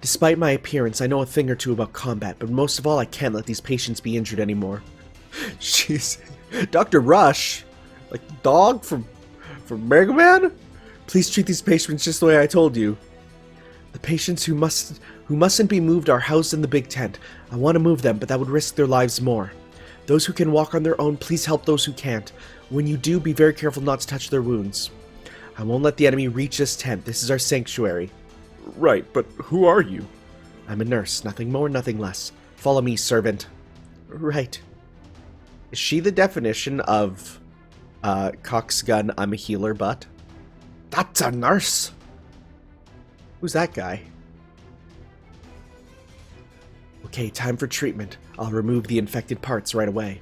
Despite my appearance, I know a thing or two about combat, but most of all, I can't let these patients be injured anymore. Jeez. Dr. Rush? Like the dog from Mega Man? Please treat these patients just the way I told you. The patients who mustn't be moved are housed in the big tent. I want to move them, but that would risk their lives more. Those who can walk on their own, please help those who can't. When you do, be very careful not to touch their wounds. I won't let the enemy reach this tent. This is our sanctuary. Right, but who are you? I'm a nurse, nothing more, nothing less. Follow me, servant. Right. Is she the definition of Cock's gun, I'm a healer, but? That's a nurse! Who's that guy? Okay, time for treatment. I'll remove the infected parts right away.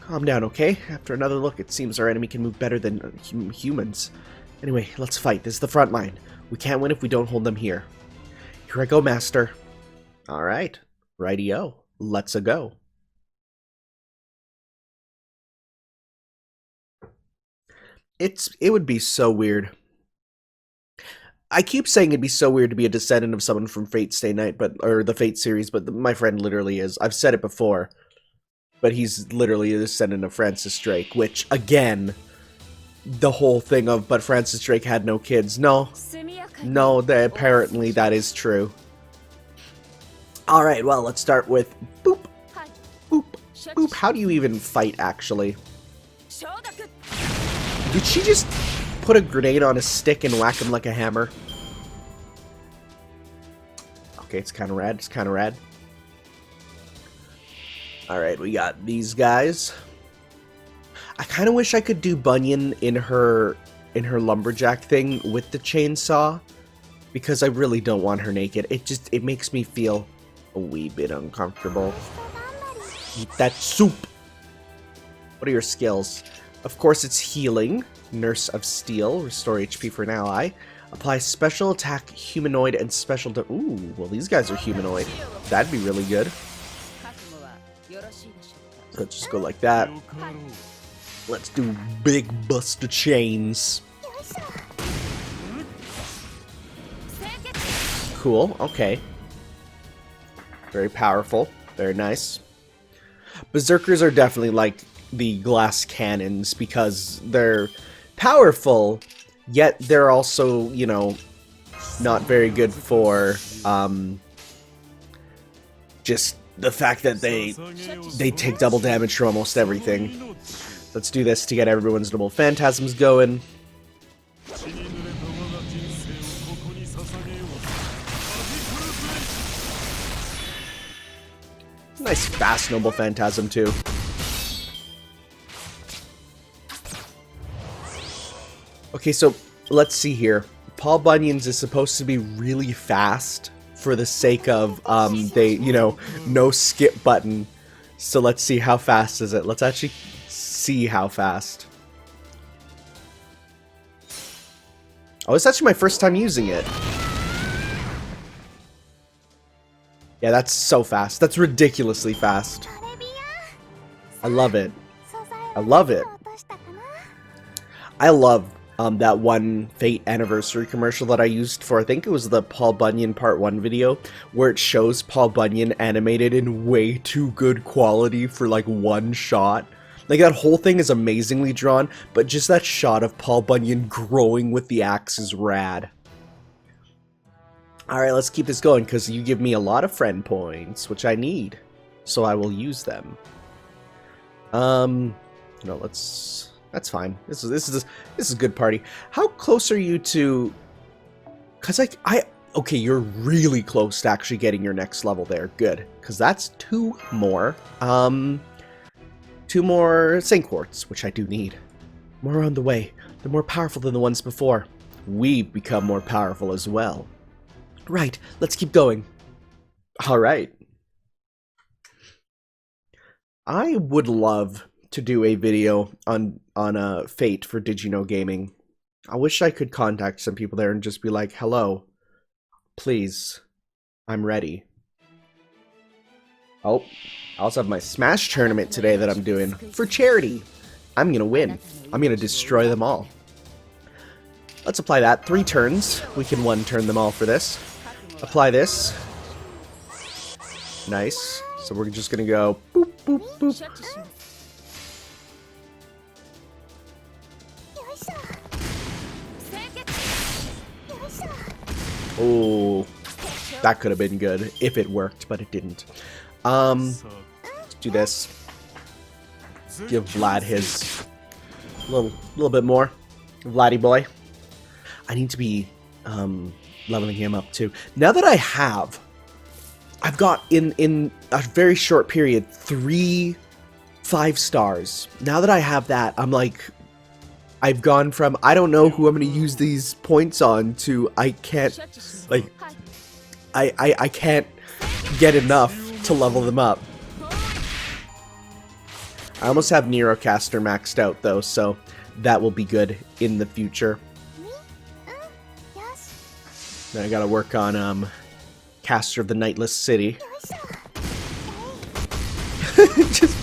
Calm down, okay? After another look, it seems our enemy can move better than humans. Anyway, let's fight. This is the front line. We can't win if we don't hold them here. Here I go, master. Alright. Rightio. Let's-a go. It would be so weird. I keep saying it'd be so weird to be a descendant of someone from Fate Stay Night, or the Fate series, but my friend literally is. I've said it before, but he's literally a descendant of Francis Drake, which, again, the whole thing of, but Francis Drake had no kids. No, apparently that is true. Alright, well, let's start with boop, boop, boop. How do you even fight, actually? Did she just put a grenade on a stick and whack him like a hammer? Okay, it's kind of rad. It's kind of rad. Alright, we got these guys. I kind of wish I could do Bunyan in her lumberjack thing with the chainsaw, because I really don't want her naked. It makes me feel a wee bit uncomfortable. Eat that soup! What are your skills? Of course, it's healing. Nurse of Steel. Restore HP for an ally. Apply special attack, humanoid, and special... Ooh, well, these guys are humanoid. That'd be really good. Let's just go like that. Let's do big bust of chains. cool. Okay. Very powerful. Very nice. Berserkers are definitely like the glass cannons because they're powerful, yet they're also, you know, not very good for just the fact that they take double damage from almost everything. Let's do this to get everyone's noble phantasms going. Nice fast noble phantasm too. Okay, so let's see here. Paul Bunyan's is supposed to be really fast for the sake of they, you know, no skip button. So let's see how fast is it. Let's actually see how fast. Oh, it's actually my first time using it. Yeah, that's so fast. That's ridiculously fast. I love it. I love it. I love that one Fate anniversary commercial that I used for, I think it was the Paul Bunyan Part 1 video, where it shows Paul Bunyan animated in way too good quality for like one shot. Like, that whole thing is amazingly drawn, but just that shot of Paul Bunyan growing with the axe is rad. Alright, let's keep this going, because you give me a lot of friend points, which I need. So I will use them. No, let's... That's fine. This is a good party. How close are you to... Because okay, you're really close to actually getting your next level there. Good. Because that's 2 more. 2 more Saint Quartz, which I do need. More on the way. They're more powerful than the ones before. We become more powerful as well. Right, let's keep going. Alright. I would love to do a video on Fate for Did You Know Gaming. I wish I could contact some people there and just be like, hello, please, I'm ready. Oh, I also have my Smash tournament today that I'm doing for charity. I'm gonna win. I'm gonna destroy them all. Let's apply that. 3 turns. We can 1 turn them all for this. Apply this. Nice. So we're just gonna go boop, boop, boop. Oh, that could have been good if it worked, but it didn't. Let's do this. Give Vlad his little bit more. Vladdy boy. I need to be leveling him up too. Now that I've got in a very short period 3 5 stars. Now that I have that, I'm like, I've gone from I don't know who I'm going to use these points on to I can't, like, I can't get enough to level them up. I almost have Neurocaster maxed out though, so that will be good in the future. Then I gotta work on Caster of the Nightless City. Just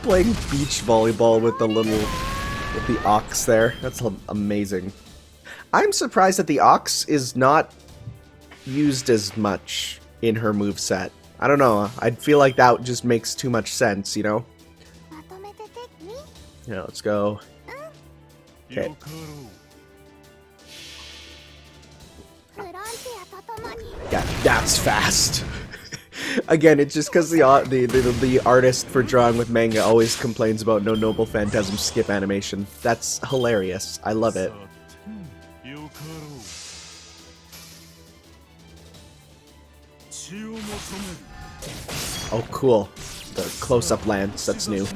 playing beach volleyball with the ox there. That's amazing. I'm surprised that the ox is not used as much in her moveset. I don't know. I'd feel like that just makes too much sense, you know? Yeah, let's go. Okay. Yeah, that's fast. Again, it's just because the artist for drawing with manga always complains about no noble phantasm skip animation. That's hilarious. I love it. Oh, cool. The close-up lance. That's new.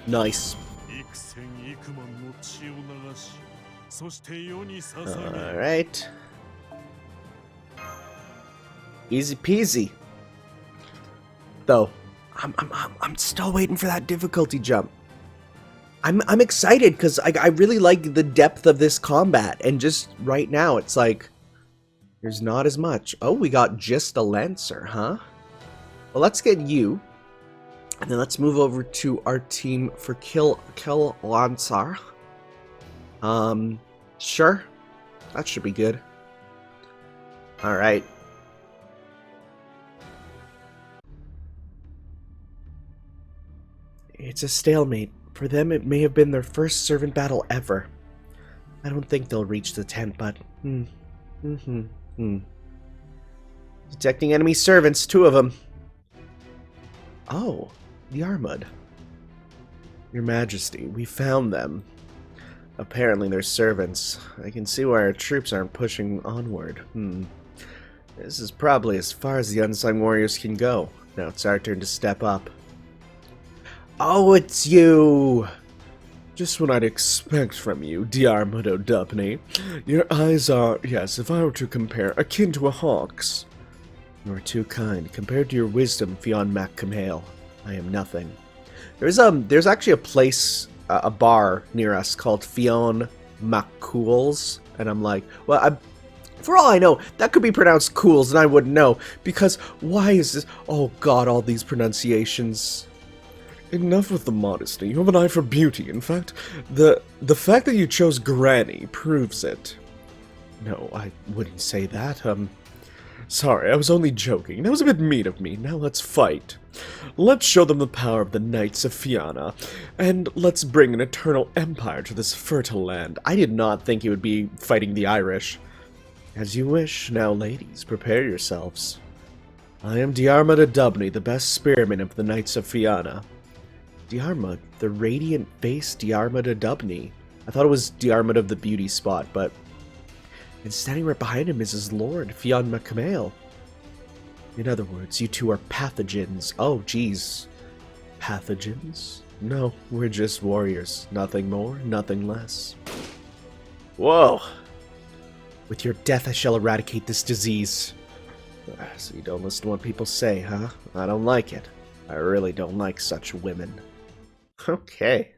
Nice. Alright. Easy peasy. Though, I'm still waiting for that difficulty jump. I'm excited because I really like the depth of this combat, and just right now it's like there's not as much. Oh, we got just a Lancer, huh? Well, let's get you, and then let's move over to our team for Kill Lancer. Sure, that should be good. Alright. It's a stalemate. For them, it may have been their first servant battle ever. I don't think they'll reach the tent, but... Detecting enemy servants, 2 of them. Oh, the Armud. Your Majesty, we found them. Apparently they're servants. I can see why our troops aren't pushing onward. This is probably as far as the unsung warriors can go. Now it's our turn to step up. Oh, it's you! Just what I'd expect from you, Diarmudo Dubney. Your eyes are, yes, if I were to compare, akin to a hawk's. You are too kind. Compared to your wisdom, Fionn Mac Cumhail, I am nothing. There's actually a place, a bar near us called Fionn Mac Cools, and I'm like, well, for all I know, that could be pronounced Cools, and I wouldn't know, because why is this? Oh God, all these pronunciations. Enough with the modesty. You have an eye for beauty. In fact, the fact that you chose Granny proves it. No, I wouldn't say that. Sorry, I was only joking. That was a bit mean of me. Now let's fight. Let's show them the power of the Knights of Fianna, and let's bring an eternal empire to this fertile land. I did not think he would be fighting the Irish. As you wish. Now, ladies, prepare yourselves. I am Diarmuid Dubney, the best spearman of the Knights of Fianna. Diarmuid, the radiant-faced Diarmuid Dubney. I thought it was Diarmuid of the beauty spot, but... And standing right behind him is his lord, Fionn Mac Cumhail. In other words, you two are pathogens. Oh, geez. Pathogens? No, we're just warriors. Nothing more, nothing less. Whoa. With your death, I shall eradicate this disease. So you don't listen to what people say, huh? I don't like it. I really don't like such women. Okay.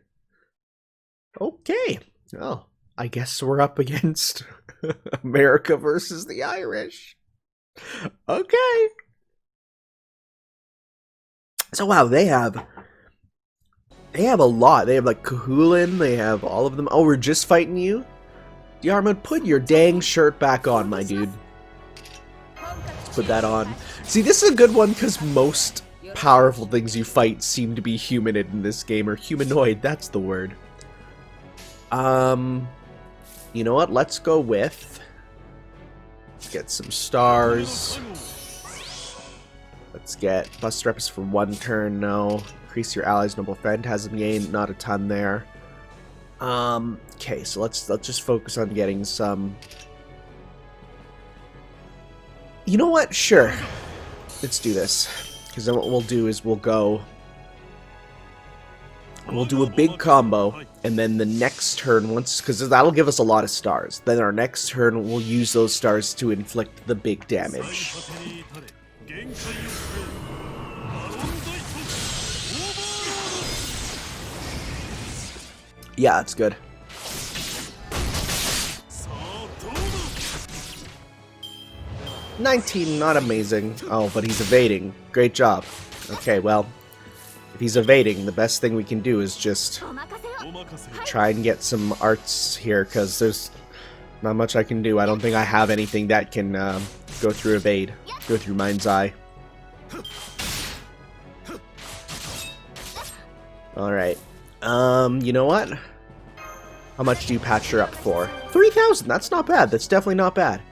Okay. Oh, I guess we're up against America versus the Irish. Okay. So wow, they have a lot. They have like Cumhail, they have all of them. Oh, we're just fighting you? Diarmuid, put your dang shirt back on, my dude. Put that on. See, this is a good one because most powerful things you fight seem to be humanid in this game, or humanoid, that's the word. You know what? Let's go with... Let's get some stars. Let's get Buster Ups for 1 turn, no. Increase your allies' noble friend, has them gain, not a ton there. Okay, so let's just focus on getting some... You know what? Sure. Let's do this. Because then what we'll do is we'll do a big combo, and then the next turn, because that'll give us a lot of stars. Then our next turn, we'll use those stars to inflict the big damage. Yeah, that's good. $19, not amazing. Oh, but he's evading. Great job. Okay, well, if he's evading, the best thing we can do is just try and get some arts here, because there's not much I can do. I don't think I have anything that can go through evade, go through Mind's Eye. Alright. You know what? How much do you patch her up for? 3,000, that's not bad. That's definitely not bad.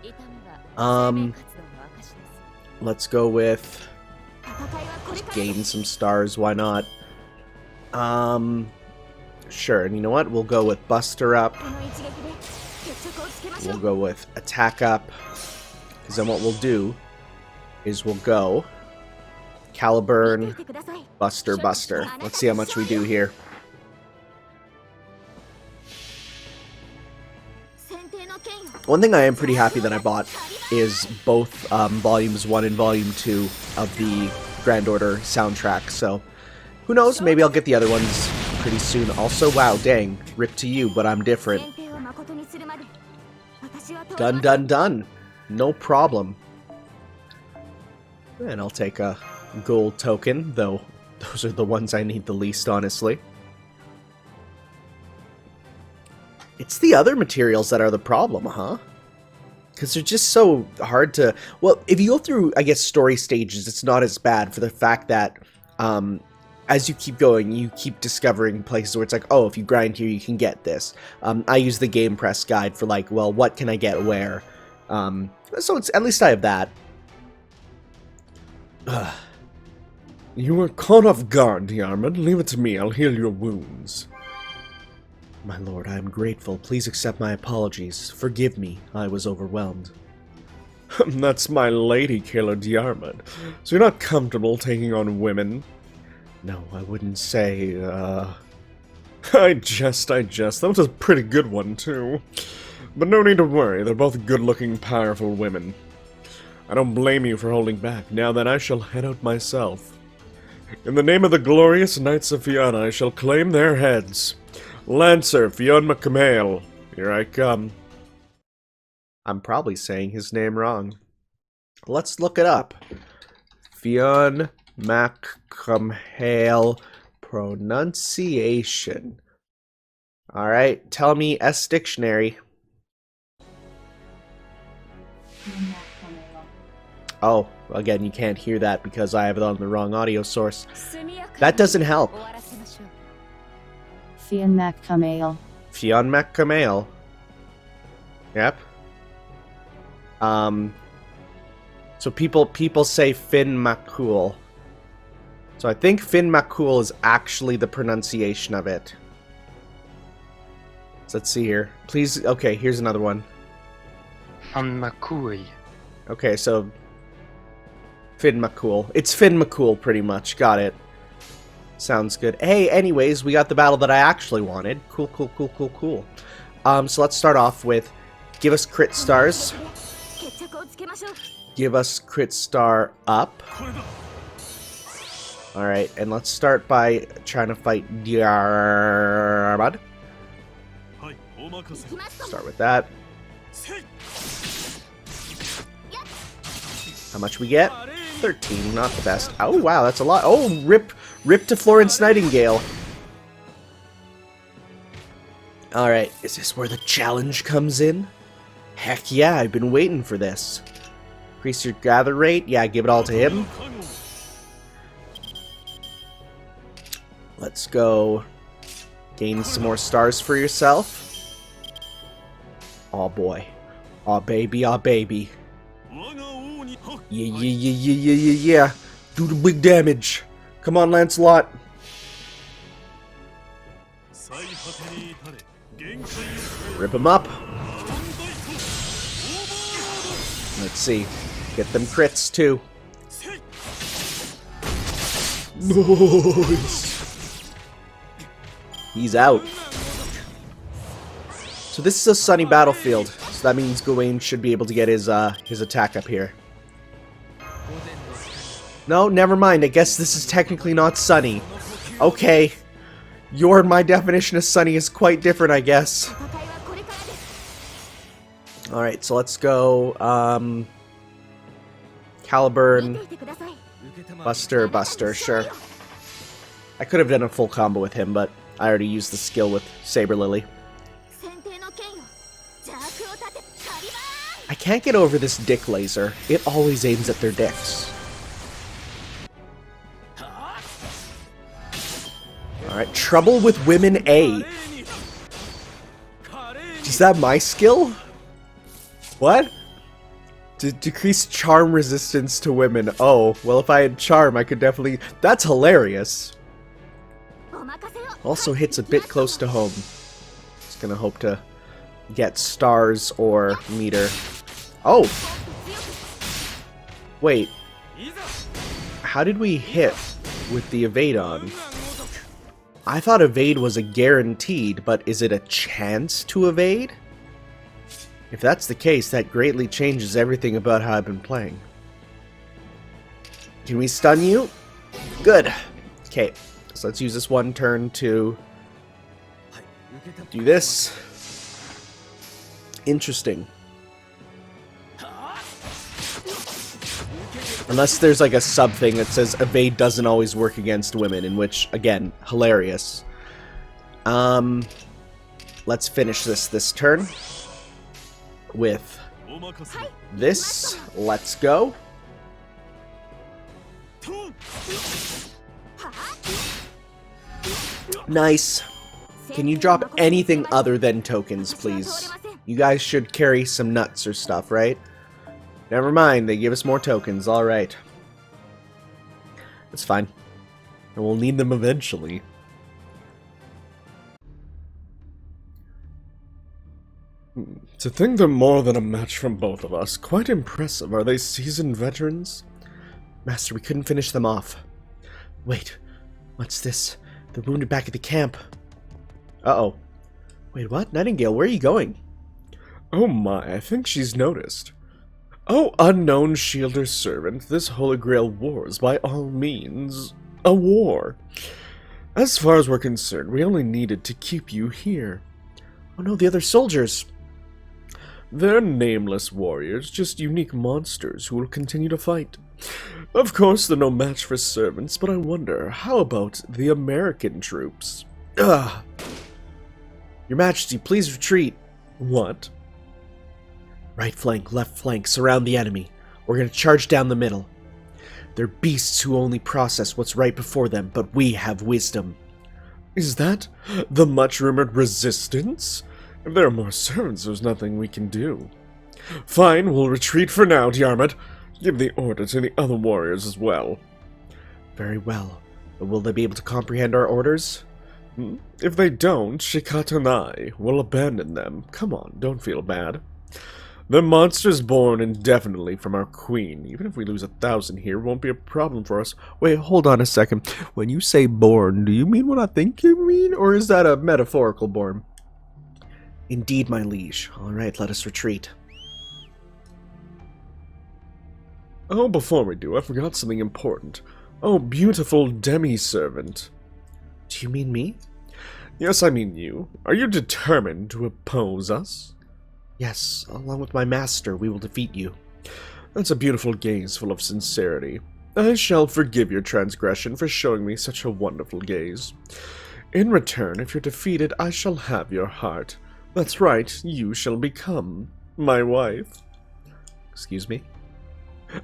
Let's go with... Just gain some stars, why not? Sure, and you know what? We'll go with Buster Up. We'll go with Attack Up. Because then what we'll do is we'll go Caliburn, Buster, Buster. Let's see how much we do here. One thing I am pretty happy that I bought is both Volumes 1 and Volume 2 of the Grand Order soundtrack, so who knows, maybe I'll get the other ones pretty soon. Also, wow, dang, rip to you, but I'm different. Done, done, done. No problem. And I'll take a gold token, though those are the ones I need the least, honestly. It's the other materials that are the problem, huh? Because they're just so hard to... Well, if you go through, I guess, story stages, it's not as bad for the fact that as you keep going, you keep discovering places where it's like, oh, if you grind here, you can get this. I use the Game Press guide for like, well, what can I get where? So it's at least I have that. You were caught off guard, Diarmid. Leave it to me. I'll heal your wounds. My lord, I am grateful. Please accept my apologies. Forgive me. I was overwhelmed. That's my lady killer, Diarmid. So you're not comfortable taking on women? No, I wouldn't say, I jest. That was a pretty good one, too. But no need to worry. They're both good-looking, powerful women. I don't blame you for holding back. Now then, I shall head out myself. In the name of the glorious Knights of Fianna, I shall claim their heads. Lancer, Fionn Cumhail, here I come. I'm probably saying his name wrong. Let's look it up. Fionn Cumhail pronunciation. Alright, tell me S dictionary. Oh, again, you can't hear that because I have it on the wrong audio source. That doesn't help. Fionn Cumhail. Fionn Cumhail. Yep. So people say Finn McCool. So I think Finn McCool is actually the pronunciation of it. So let's see here. Please, okay, here's another one. Okay, so Finn McCool. It's Finn McCool, pretty much. Got it. Sounds good. Hey, anyways, we got the battle that I actually wanted. Cool. So let's start off with give us crit stars. Give us crit star up. Alright, and let's start by trying to fight Diarmid. Start with that. How much we get? 13, not the best. Oh, wow, that's a lot. Oh, rip to Florence Nightingale. Alright, is this where the challenge comes in? Heck yeah, I've been waiting for this. Increase your gather rate? Yeah, give it all to him. Let's go gain some more stars for yourself. Oh boy. Oh baby, oh baby. Yeah. Do the big damage. Come on, Lancelot. Rip him up. Let's see. Get them crits, too. Nice. He's out. So this is a sunny battlefield. So that means Gawain should be able to get his attack up here. No, never mind. I guess this is technically not sunny. Okay. Your and my definition of sunny is quite different, I guess. Alright, so let's go, Caliburn, Buster, sure. I could have done a full combo with him, but I already used the skill with Saber Lily. I can't get over this dick laser. It always aims at their dicks. Alright, Trouble with Women A. Is that my skill? What? Decrease charm resistance to women. Oh, well if I had charm I could definitely... That's hilarious. Also hits a bit close to home. Just gonna hope to get stars or meter. Oh! Wait. How did we hit with the evade on? I thought evade was a guaranteed, but is it a chance to evade? If that's the case, that greatly changes everything about how I've been playing. Can we stun you? Good. Okay, so let's use this one turn to do this. Interesting. Unless there's like a sub thing that says evade doesn't always work against women, in which, again, hilarious. Let's finish this turn with This, let's go. Nice. Can you drop anything other than tokens, please? You guys should carry some nuts or stuff, right? Never mind, they give us more tokens, alright. That's fine. And we'll need them eventually. To think they're more than a match from both of us. Quite impressive. Are they seasoned veterans? Master, we couldn't finish them off. Wait, what's this? They're wounded back at the camp. Uh-oh. Wait, what? Nightingale, where are you going? Oh my, I think she's noticed. Oh, unknown shielder servant, this Holy Grail wars by all means a war. As far as we're concerned, we only needed to keep you here. Oh no, the other soldiers. They're nameless warriors, just unique monsters who will continue to fight. Of course, they're no match for servants, but I wonder, how about the American troops? Ugh. Your Majesty, please retreat. What? Right flank, left flank, surround the enemy. We're gonna charge down the middle. They're beasts who only process what's right before them, but we have wisdom. Is that the much-rumored resistance? If there are more servants, there's nothing we can do. Fine, we'll retreat for now, Diarmid. Give the order to the other warriors as well. Very well. But will they be able to comprehend our orders? If they don't, Shikat and I will abandon them. Come on, don't feel bad. The monsters born indefinitely from our queen. Even if we lose 1,000 here, won't be a problem for us. Wait, hold on a second. When you say born, do you mean what I think you mean? Or is that a metaphorical born? Indeed, my liege. Alright, let us retreat. Oh, before we do, I forgot something important. Oh, beautiful demi-servant. Do you mean me? Yes, I mean you. Are you determined to oppose us? Yes, along with my master, we will defeat you. That's a beautiful gaze full of sincerity. I shall forgive your transgression for showing me such a wonderful gaze. In return, if you're defeated, I shall have your heart. That's right, you shall become my wife. Excuse me?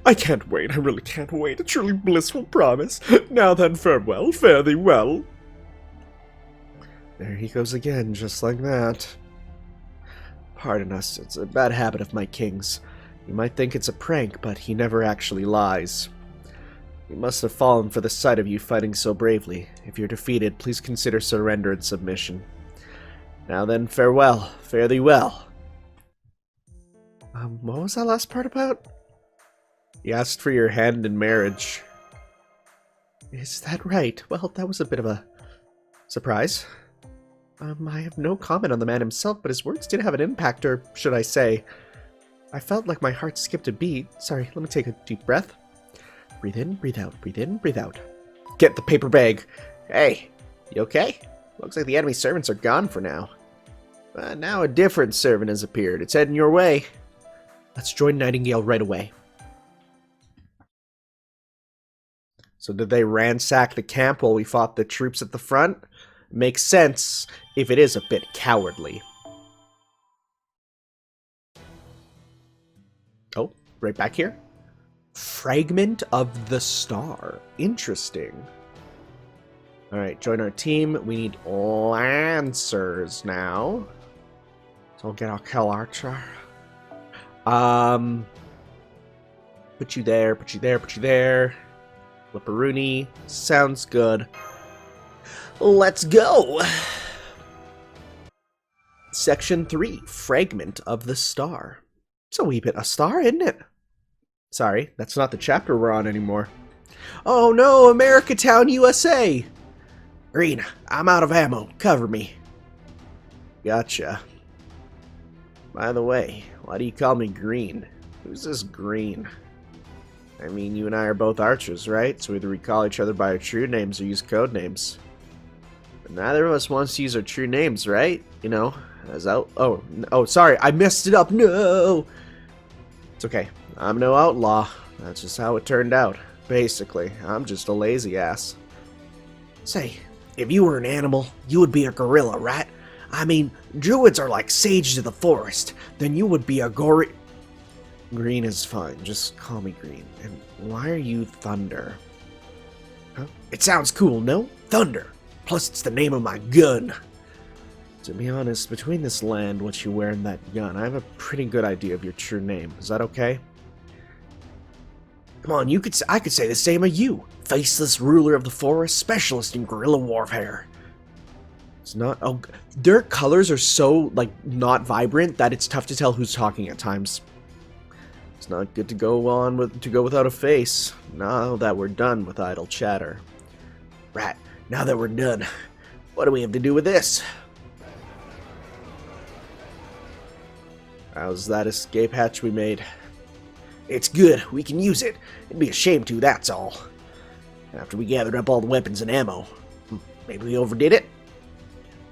I can't wait, I really can't wait. A truly blissful promise. Now then, farewell, fare thee well. There he goes again, just like that. Pardon us, it's a bad habit of my king's. You might think it's a prank, but he never actually lies. He must have fallen for the sight of you fighting so bravely. If you're defeated, please consider surrender and submission. Now then, farewell. Fare thee well. What was that last part about? He asked for your hand in marriage. Is that right? Well, that was a bit of a surprise. I have no comment on the man himself, but his words did have an impact, or should I say, I felt like my heart skipped a beat. Sorry, let me take a deep breath. Breathe in, breathe out, breathe in, breathe out. Get the paper bag. Hey, you okay? Looks like the enemy servants are gone for now. Now a different servant has appeared. It's heading your way. Let's join Nightingale right away. So did they ransack the camp while we fought the troops at the front? Makes sense if it is a bit cowardly. Oh, right back here. Fragment of the Star. Interesting. Alright, join our team. We need Lancers now. So we'll get our Kill Archer. Put you there, put you there, put you there. Flipperoonie. Sounds good. Let's go! Section 3, Fragment of the Star. It's a wee bit a star, isn't it? Sorry, that's not the chapter we're on anymore. Oh no, America Town, USA! Green, I'm out of ammo. Cover me. Gotcha. By the way, why do you call me Green? Who's this Green? I mean, you and I are both archers, right? So either we call each other by our true names or use code names. But neither of us wants to use our true names, right? You know, as out. Oh, sorry, I messed it up. No! It's okay. I'm no outlaw. That's just how it turned out. Basically, I'm just a lazy ass. Say, if you were an animal, you would be a gorilla, right? I mean, druids are like sage to the forest. Then you would be a Green is fine. Just call me Green. And why are you Thunder? Huh? It sounds cool, no? Thunder! Plus, it's the name of my gun. To be honest, between this land, what you wear, and that gun, I have a pretty good idea of your true name. Is that okay? Come on, I could say the same of you. Faceless ruler of the forest, specialist in guerrilla warfare. It's not... Oh, their colors are so, like, not vibrant that it's tough to tell who's talking at times. It's not good to go without a face. Now that we're done with idle chatter. Right, now that we're done, what do we have to do with this? How's that escape hatch we made? It's good, we can use it. It'd be a shame to, that's all. After we gathered up all the weapons and ammo. Maybe we overdid it?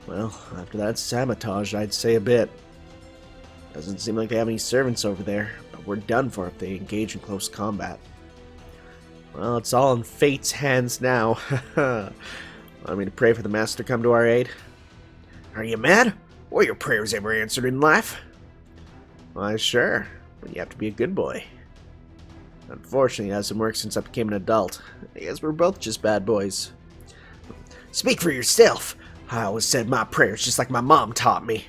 Well, after that sabotage, I'd say a bit. Doesn't seem like they have any servants over there, but we're done for if they engage in close combat. Well, it's all in fate's hands now. Want me to pray for the master to come to our aid? Are you mad? Were your prayers ever answered in life? Why, sure, but you have to be a good boy. Unfortunately, it hasn't worked since I became an adult. I guess we're both just bad boys. Speak for yourself. I always said my prayers just like my mom taught me.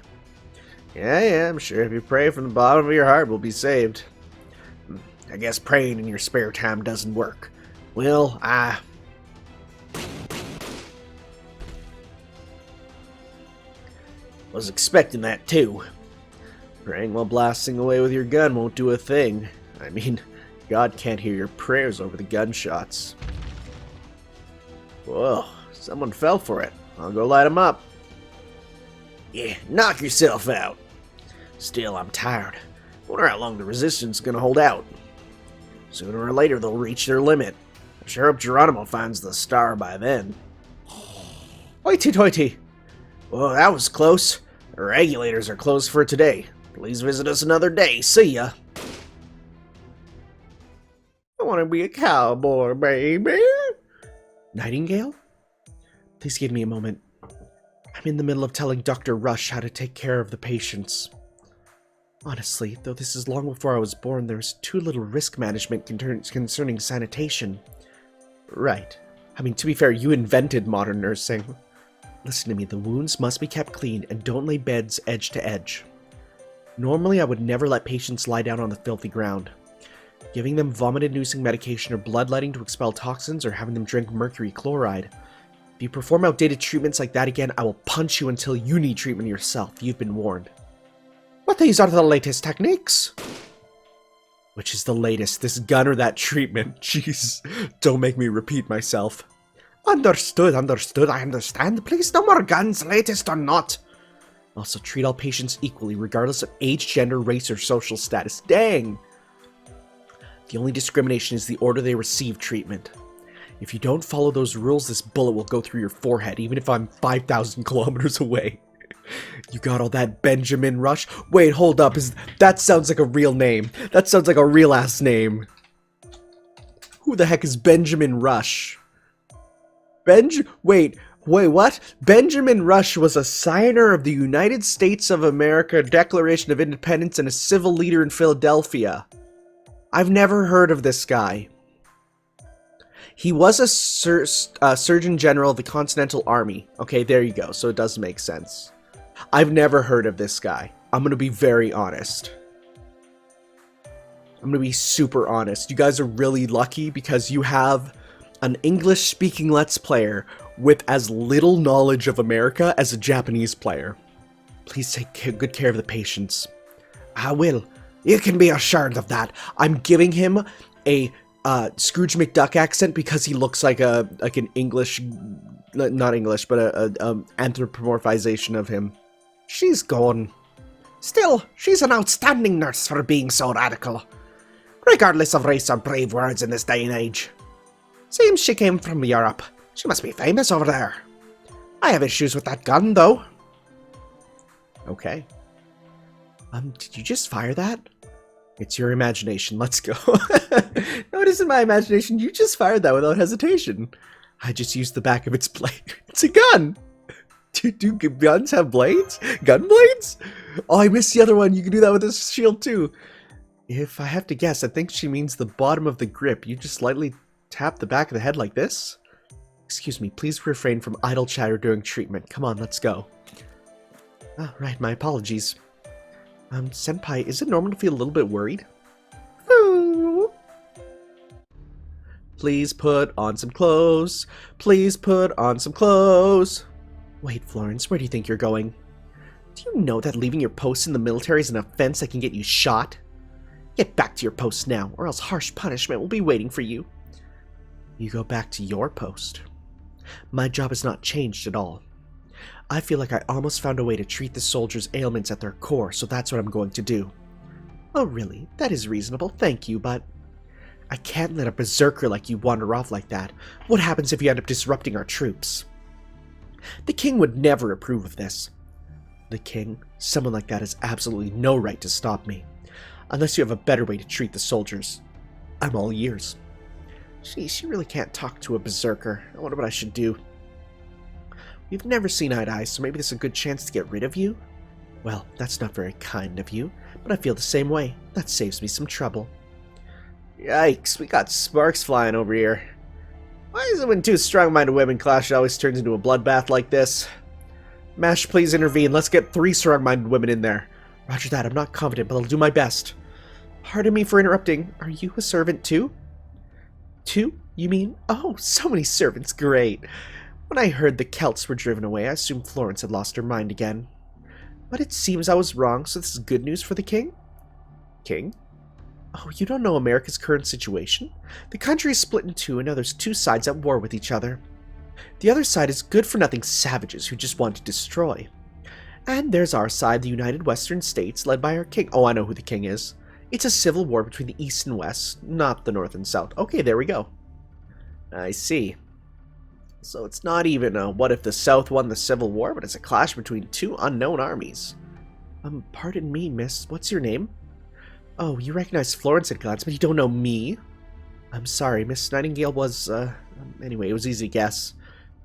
Yeah, I'm sure if you pray from the bottom of your heart, we'll be saved. I guess praying in your spare time doesn't work. Well, I was expecting that too. Praying while blasting away with your gun won't do a thing. I mean, God can't hear your prayers over the gunshots. Whoa, someone fell for it. I'll go light him up. Yeah, knock yourself out. Still, I'm tired. Wonder how long the resistance is gonna hold out. Sooner or later, they'll reach their limit. I sure hope Geronimo finds the star by then. Hoity-toity! Well, that was close. The regulators are closed for today. Please visit us another day. See ya! I want to be a cowboy, baby! Nightingale? Please give me a moment. I'm in the middle of telling Dr. Rush how to take care of the patients. Honestly, though this is long before I was born, there's too little risk management concerning sanitation. Right. I mean, to be fair, you invented modern nursing. Listen to me, the wounds must be kept clean and don't lay beds edge to edge. Normally, I would never let patients lie down on the filthy ground. Giving them vomit-inducing medication or bloodletting to expel toxins or having them drink mercury chloride. If you perform outdated treatments like that again, I will punch you until you need treatment yourself. You've been warned. But these are the latest techniques. Which is the latest, this gun or that treatment? Jeez, don't make me repeat myself. Understood, I understand. Please, no more guns, latest or not. Also, treat all patients equally, regardless of age, gender, race, or social status. Dang! The only discrimination is the order they receive treatment. If you don't follow those rules, this bullet will go through your forehead, even if I'm 5,000 kilometers away. You got all that Benjamin Rush? Wait, hold up. That sounds like a real name. That sounds like a real-ass name. Who the heck is Benjamin Rush? Wait, what? Benjamin Rush was a signer of the United States of America Declaration of Independence and a civil leader in Philadelphia. I've never heard of this guy. He was a Surgeon General of the Continental Army. Okay, there you go. So it does make sense. I've never heard of this guy. I'm going to be very honest. I'm going to be super honest. You guys are really lucky because you have an English-speaking Let's Player with as little knowledge of America as a Japanese player. Please take good care of the patients. I will. You can be assured of that. I'm giving him a Scrooge McDuck accent because he looks like an English, not English, but a anthropomorphization of him. She's gone. Still, she's an outstanding nurse for being so radical. Regardless of race or brave words in this day and age. Seems she came from Europe. She must be famous over there. I have issues with that gun, though. Okay. Did you just fire that? It's your imagination. Let's go. No, it isn't my imagination. You just fired that without hesitation. I just used the back of its blade. It's a gun! Do guns have blades? Gun blades? Oh, I missed the other one. You can do that with this shield, too. If I have to guess, I think she means the bottom of the grip. You just lightly tap the back of the head like this? Excuse me, please refrain from idle chatter during treatment. Come on, let's go. Ah, right, my apologies. Senpai, is it normal to feel a little bit worried? Please put on some clothes. Please put on some clothes. Wait, Florence, where do you think you're going? Do you know that leaving your post in the military is an offense that can get you shot? Get back to your post now, or else harsh punishment will be waiting for you. You go back to your post. My job has not changed at all. I feel like I almost found a way to treat the soldiers' ailments at their core, so that's what I'm going to do. Oh really? That is reasonable, thank you, but I can't let a berserker like you wander off like that. What happens if you end up disrupting our troops? The king would never approve of this. The king? Someone like that has absolutely no right to stop me. Unless you have a better way to treat the soldiers. I'm all ears. She really can't talk to a berserker. I wonder what I should do. We've never seen eye to eye, so maybe this is a good chance to get rid of you? Well, that's not very kind of you, but I feel the same way. That saves me some trouble. Yikes, we got sparks flying over here. Why is it when two strong-minded women clash it always turns into a bloodbath like this? Mash, please intervene. Let's get 3 strong-minded women in there. Roger that, I'm not confident, but I'll do my best. Pardon me for interrupting. Are you a servant too? 2? You mean? Oh, so many servants, great. When I heard the Celts were driven away, I assumed Florence had lost her mind again. But it seems I was wrong, so this is good news for the king? King? Oh, you don't know America's current situation? The country is split in 2, and now there's 2 sides at war with each other. The other side is good-for-nothing savages who just want to destroy. And there's our side, the United Western States, led by our king. Oh, I know who the king is. It's a civil war between the East and West, not the North and South. Okay, there we go. I see. So it's not even a what if the South won the Civil War, but it's a clash between 2 unknown armies. Pardon me, miss. What's your name? Oh, you recognize Florence at glance, but you don't know me. I'm sorry, Miss Nightingale was, anyway, it was easy to guess.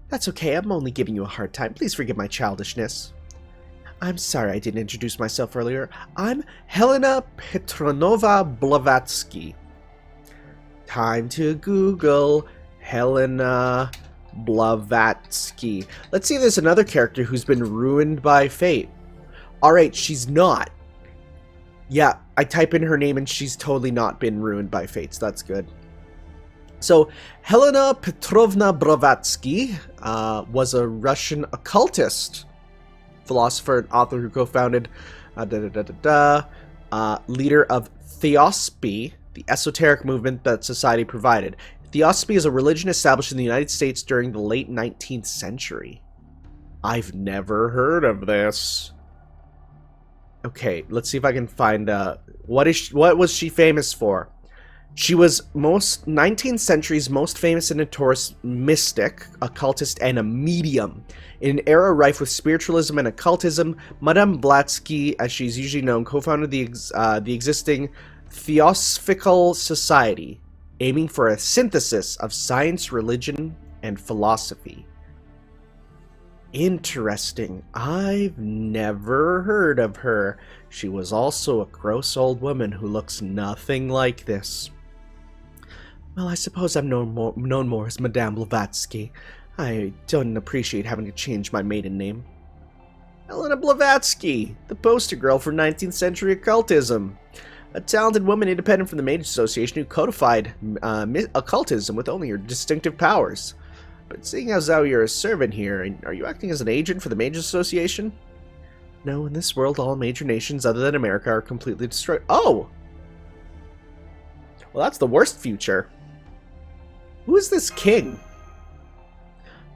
That's okay, I'm only giving you a hard time. Please forgive my childishness. I'm sorry I didn't introduce myself earlier. I'm Helena Petronova Blavatsky. Time to Google Helena Blavatsky. Let's see if there's another character who's been ruined by fate. Alright, she's not. Yeah, I type in her name and she's totally not been ruined by fate, so that's good. So, Helena Petrovna Blavatsky was a Russian occultist, philosopher and author who co-founded leader of Theosophy, the esoteric movement that society provided. Theosophy is a religion established in the United States during the late 19th century. I've never heard of this. Okay, let's see if I can find what was she famous for? She was 19th century's most famous and notorious mystic, occultist, and a medium. In an era rife with spiritualism and occultism, Madame Blavatsky, as she's usually known, co-founded the existing Theosophical Society, aiming for a synthesis of science, religion, and philosophy. Interesting. I've never heard of her. She was also a gross old woman who looks nothing like this. Well, I suppose I'm known more as Madame Blavatsky. I don't appreciate having to change my maiden name. Helena Blavatsky, the poster girl for 19th century occultism. A talented woman independent from the Mage Association who codified occultism with only her distinctive powers. But seeing as how you're a servant here, are you acting as an agent for the Mage Association? No, in this world all major nations other than America are completely destroyed. Oh! Well, that's the worst future. Who is this king?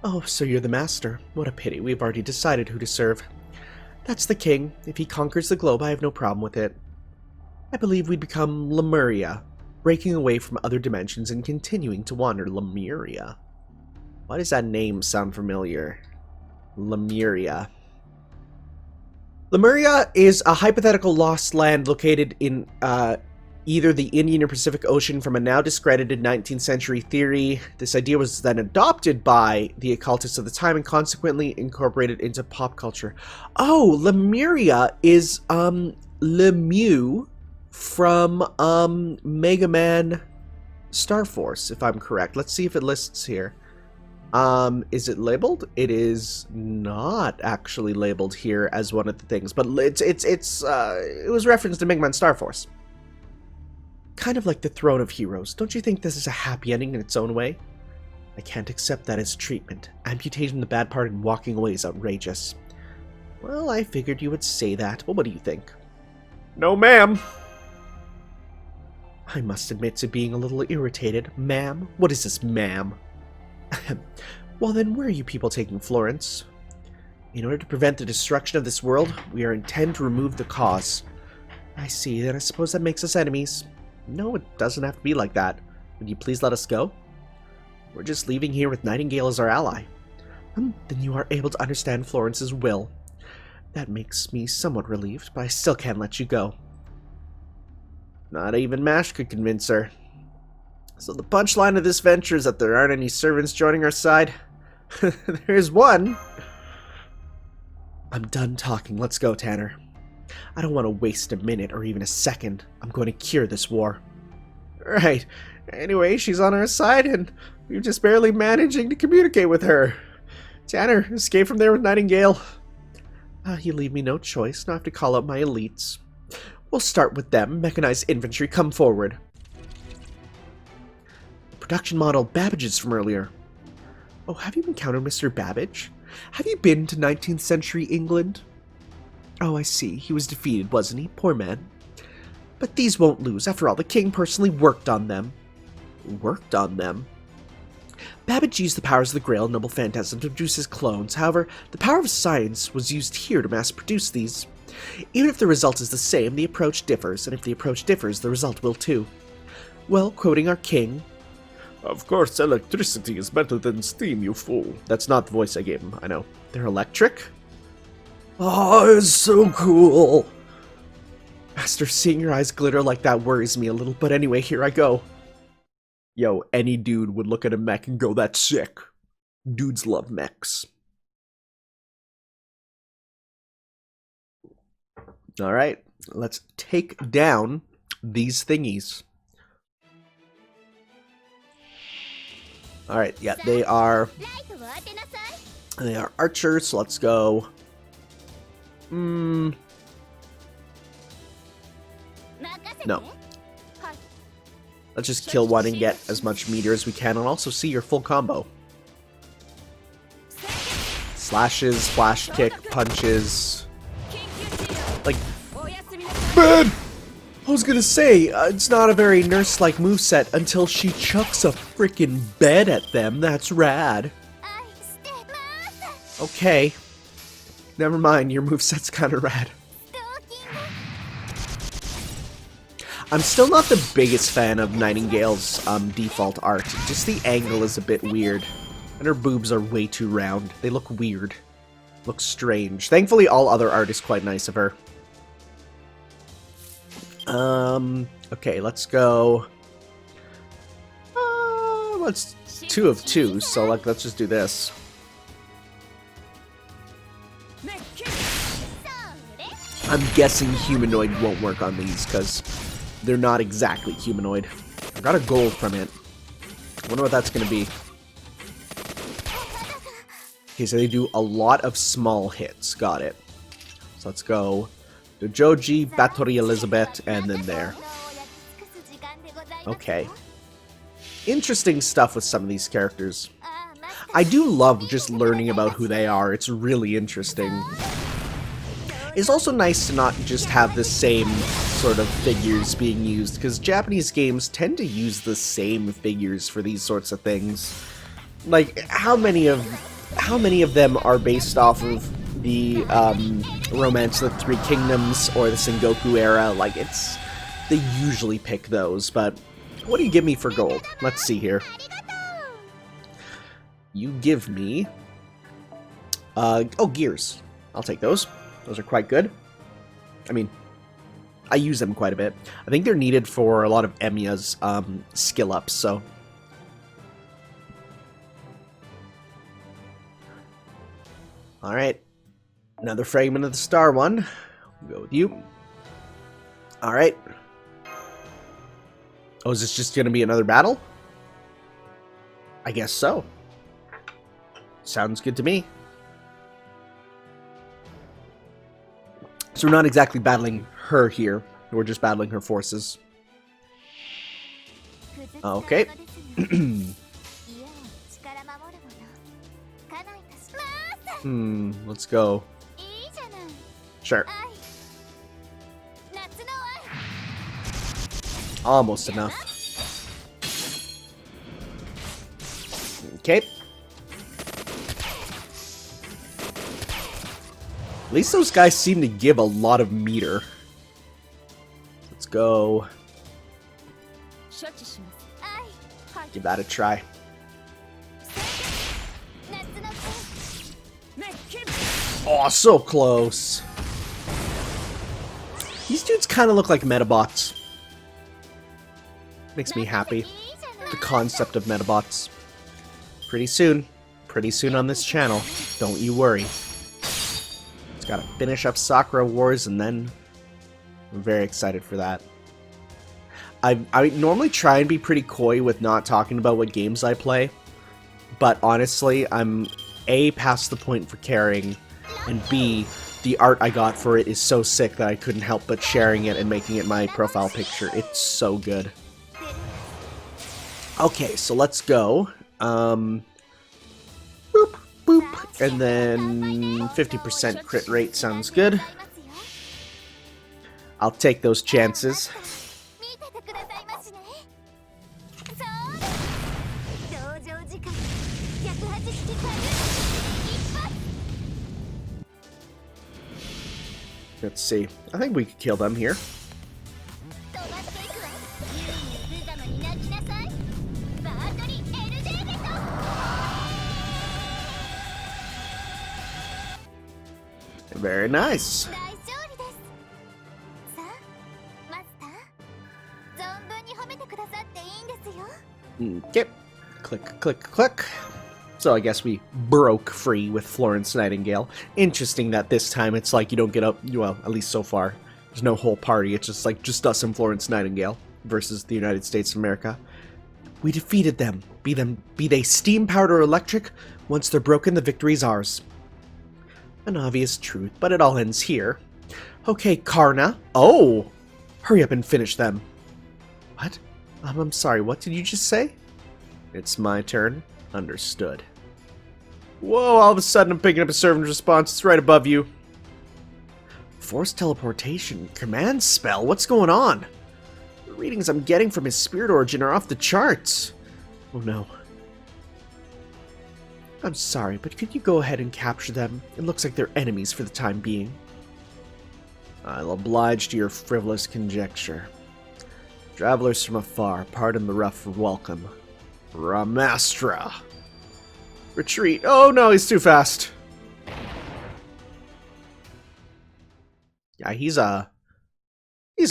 Oh, so you're the master. What a pity. We've already decided who to serve. That's the king. If he conquers the globe, I have no problem with it. I believe we'd become Lemuria, breaking away from other dimensions and continuing to wander Lemuria. Why does that name sound familiar? Lemuria. Lemuria is a hypothetical lost land located in either the Indian or Pacific Ocean from a now discredited 19th century theory. This idea was then adopted by the occultists of the time and consequently incorporated into pop culture. Oh, Lemuria is Lemieux from Mega Man Star Force, if I'm correct. Let's see if it lists here. Is it labeled? It is not actually labeled here as one of the things, but it was referenced to Mega Man Star Force. Kind of like the Throne of Heroes. Don't you think this is a happy ending in its own way? I can't accept that as treatment. Amputating the bad part and walking away is outrageous. Well, I figured you would say that, but what do you think? No, ma'am. I must admit to being a little irritated. Ma'am? What is this, ma'am? Well then, where are you people taking Florence? In order to prevent the destruction of this world, we are intent to remove the cause. I see, then I suppose that makes us enemies. No, it doesn't have to be like that. Would you please let us go? We're just leaving here with Nightingale as our ally. Then you are able to understand Florence's will. That makes me somewhat relieved, but I still can't let you go. Not even Mash could convince her. So the punchline of this venture is that there aren't any servants joining our side. There's one. I'm done talking. Let's go, Tanner. I don't want to waste a minute or even a second. I'm going to cure this war. Right. Anyway, she's on our side, and we're just barely managing to communicate with her. Tanner, escape from there with Nightingale. You leave me no choice. Now I have to call out my elites. We'll start with them. Mechanized infantry, come forward. Production model Babbage's from earlier. Oh, have you encountered Mr. Babbage? Have you been to 19th century England? Oh, I see. He was defeated, wasn't he? Poor man. But these won't lose. After all, the king personally worked on them. Worked on them? Babbage used the powers of the Grail and Noble Phantasm to produce his clones. However, the power of science was used here to mass-produce these. Even if the result is the same, the approach differs, and if the approach differs, the result will too. Well, quoting our king... Of course, electricity is better than steam, you fool. That's not the voice I gave him, I know. They're electric? Oh, it's so cool! Master, seeing your eyes glitter like that worries me a little, but anyway, here I go. Yo, any dude would look at a mech and go, that's sick. Dudes love mechs. Alright, let's take down these thingies. Alright, yeah, they are archers, so let's go. No. Let's just kill one and get as much meter as we can, and also see your full combo. Slashes, flash kick, punches. Like, man! I was gonna say, it's not a very nurse-like moveset until she chucks a frickin' bed at them. That's rad. Okay. Never mind, your moveset's kinda rad. I'm still not the biggest fan of Nightingale's default art. Just the angle is a bit weird. And her boobs are way too round. They look weird. Look strange. Thankfully, all other art is quite nice of her. Okay, let's go. Let's 2 of 2, so let's just do this. I'm guessing humanoid won't work on these, because they're not exactly humanoid. I got a gold from it. I wonder what that's going to be. Okay, so they do a lot of small hits. Got it. So let's go Dojoji, Bathory Elizabeth, and then there. Okay. Interesting stuff with some of these characters. I do love just learning about who they are. It's really interesting. It's also nice to not just have the same sort of figures being used, because Japanese games tend to use the same figures for these sorts of things. Like, how many of them are based off of the Romance of the Three Kingdoms or the Sengoku era? Like, they usually pick those, but what do you give me for gold? Let's see here. You give me gears. I'll take those. Those are quite good. I mean, I use them quite a bit. I think they're needed for a lot of Emiya's skill ups, so. Alright. Another fragment of the star one. We'll go with you. Alright. Oh, is this just gonna be another battle? I guess so. Sounds good to me. So we're not exactly battling her here. We're just battling her forces. Okay. Let's go. Sure. Almost enough. Okay. At least those guys seem to give a lot of meter. Let's go. Give that a try. Oh, so close. These dudes kind of look like Metabots. Makes me happy. The concept of Metabots. Pretty soon on this channel. Don't you worry. Just gotta finish up Sakura Wars and then I'm very excited for that. I normally try and be pretty coy with not talking about what games I play, but honestly, I'm A, past the point for caring, and B, the art I got for it is so sick that I couldn't help but sharing it and making it my profile picture. It's so good. Okay, so let's go. Boop, boop, and then 50% crit rate sounds good. I'll take those chances. Let's see. I think we could kill them here. Very nice. Okay. Click, click, click. So I guess we broke free with Florence Nightingale. Interesting that this time it's like you don't get up, well, at least so far. There's no whole party, it's just like just us and Florence Nightingale versus the United States of America. We defeated them. Be they steam-powered or electric, once they're broken, the victory's ours. An obvious truth, but it all ends here. Okay, Karna. Oh! Hurry up and finish them. What? I'm sorry, what did you just say? It's my turn. Understood. Whoa, all of a sudden I'm picking up a servant response. It's right above you. Forced teleportation. Command spell? What's going on? The readings I'm getting from his spirit origin are off the charts. Oh no. I'm sorry, but could you go ahead and capture them? It looks like they're enemies for the time being. I'll oblige to your frivolous conjecture. Travelers from afar, pardon the rough welcome. Ramastra. Retreat. Oh no, he's too fast. Yeah, he's a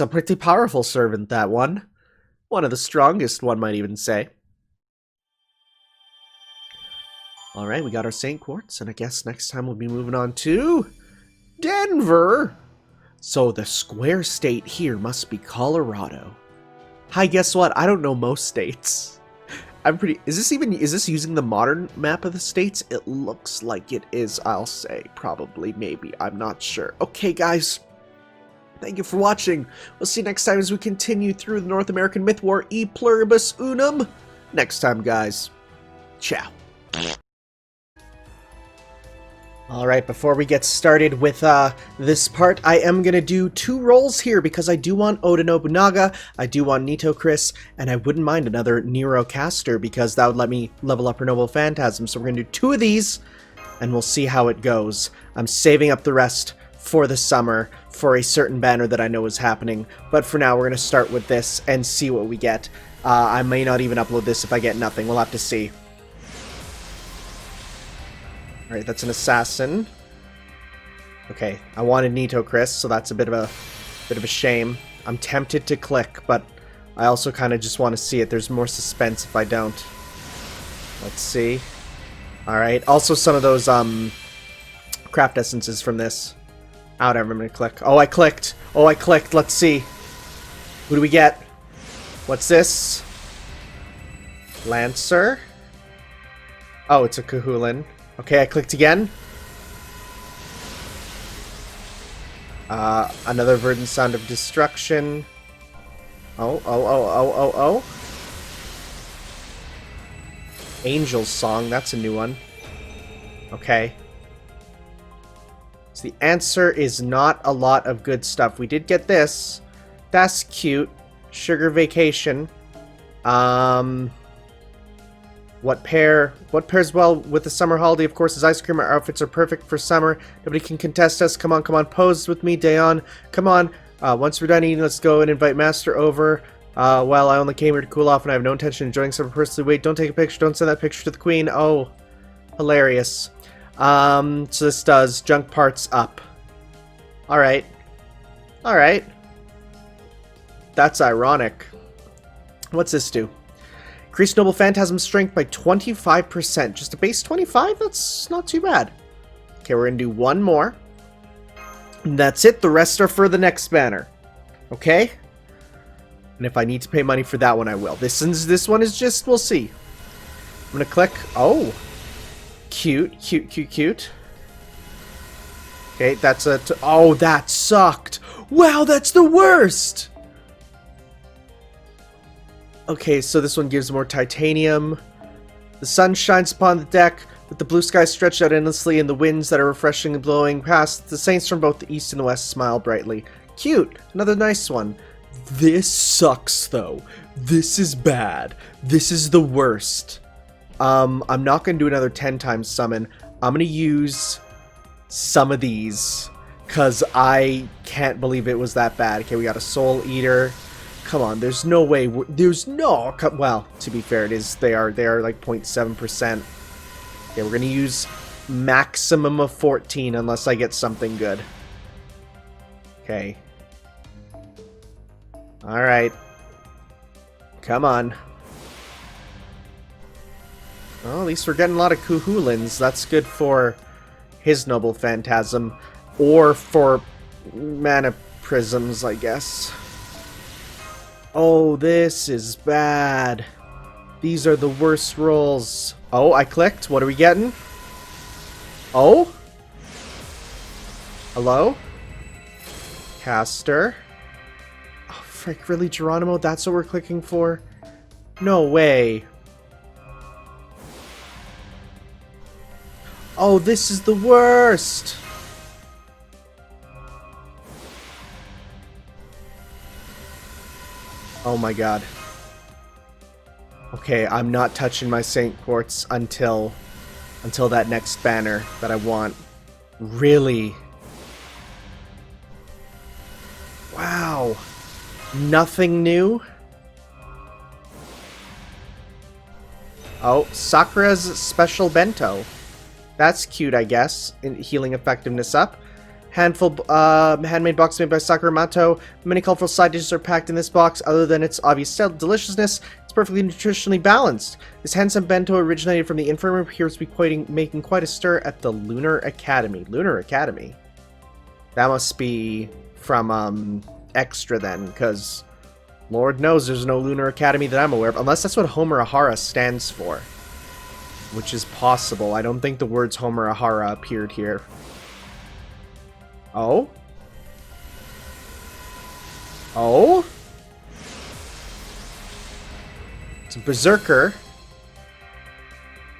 pretty powerful servant, that one. One of the strongest, one might even say. Alright, we got our Saint Quartz, and I guess next time we'll be moving on to Denver. So the square state here must be Colorado. Hi, guess what? I don't know most states. Is this using the modern map of the states? It looks like it is, I'll say. Probably, maybe. I'm not sure. Okay, guys. Thank you for watching. We'll see you next time as we continue through the North American Myth War E Pluribus Unum. Next time, guys. Ciao. Alright, before we get started with this part, I am going to do 2 rolls here because I do want Oda Nobunaga, I do want Nito Chris, and I wouldn't mind another Nero Caster because that would let me level up her Noble Phantasm. So we're going to do 2 of these, and we'll see how it goes. I'm saving up the rest for the summer for a certain banner that I know is happening, but for now we're going to start with this and see what we get. I may not even upload this if I get nothing, we'll have to see. Alright, that's an assassin. Okay, I wanted Nito Chris, so that's a bit of a shame. I'm tempted to click, but I also kind of just want to see it. There's more suspense if I don't. Let's see. Alright, also some of those craft essences from this. Oh, whatever, I'm gonna click. Oh, I clicked. Oh, I clicked. Let's see. Who do we get? What's this? Lancer. Oh, it's a Cumhail. Okay, I clicked again. Another verdant sound of destruction. Oh. Angel's Song, that's a new one. Okay. So the answer is not a lot of good stuff. We did get this. That's cute. Sugar Vacation. What pairs well with the summer holiday, of course, is ice cream. Our outfits are perfect for summer. Nobody can contest us. Come on, pose with me, Dayon. Come on. Once we're done eating, let's go and invite Master over. Well, I only came here to cool off and I have no intention of enjoying summer personally. Wait, don't take a picture. Don't send that picture to the queen. Oh, hilarious. So this does junk parts up. Alright. Alright. That's ironic. What's this do? Increase Noble Phantasm strength by 25%. Just a base 25? That's not too bad. Okay, we're going to do one more. And that's it. The rest are for the next banner. Okay? And if I need to pay money for that one, I will. This one is just, we'll see. I'm going to click. Oh. Cute. Okay, that's a... Oh, that sucked. Wow, that's the worst. Okay, so this one gives more titanium. The sun shines upon the deck, with the blue sky stretched out endlessly and the winds that are refreshingly blowing past. The saints from both the east and the west smile brightly. Cute! Another nice one. This sucks, though. This is bad. This is the worst. I'm not going to do another 10 times summon. I'm going to use some of these, because I can't believe it was that bad. Okay, we got a Soul Eater. Come on, there's no way. There's no... Well, to be fair, it is. They are like 0.7%. Okay, we're gonna use maximum of 14 unless I get something good. Okay. All right. Come on. Well, at least we're getting a lot of Cumhailins. That's good for his Noble Phantasm, or for Mana Prisms, I guess. Oh, this is bad. These are the worst rolls. Oh, I clicked. What are we getting? Oh? Hello? Caster. Oh, frick, really, Geronimo? That's what we're clicking for? No way. Oh, this is the worst. Oh my god. Okay, I'm not touching my Saint Quartz until that next banner that I want. Really? Wow. Nothing new? Oh, Sakura's special bento. That's cute, I guess. Healing effectiveness up. Handmade box made by Sakura Mato. Many colorful side dishes are packed in this box. Other than its obvious deliciousness, it's perfectly nutritionally balanced. This handsome bento originated from the infirmary, appears to be making quite a stir at the Lunar Academy. Lunar Academy? That must be from Extra then, because Lord knows there's no Lunar Academy that I'm aware of, unless that's what Homerahara stands for. Which is possible. I don't think the words Homerahara appeared here. Oh? Oh? It's a Berserker.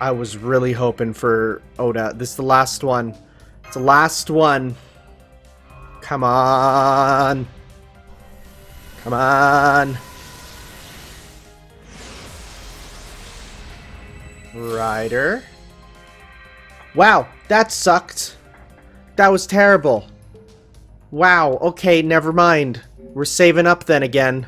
I was really hoping for Oda. This is the last one. It's the last one. Come on. Come on. Rider. Wow, that sucked. That was terrible. Wow, okay, never mind. We're saving up then again.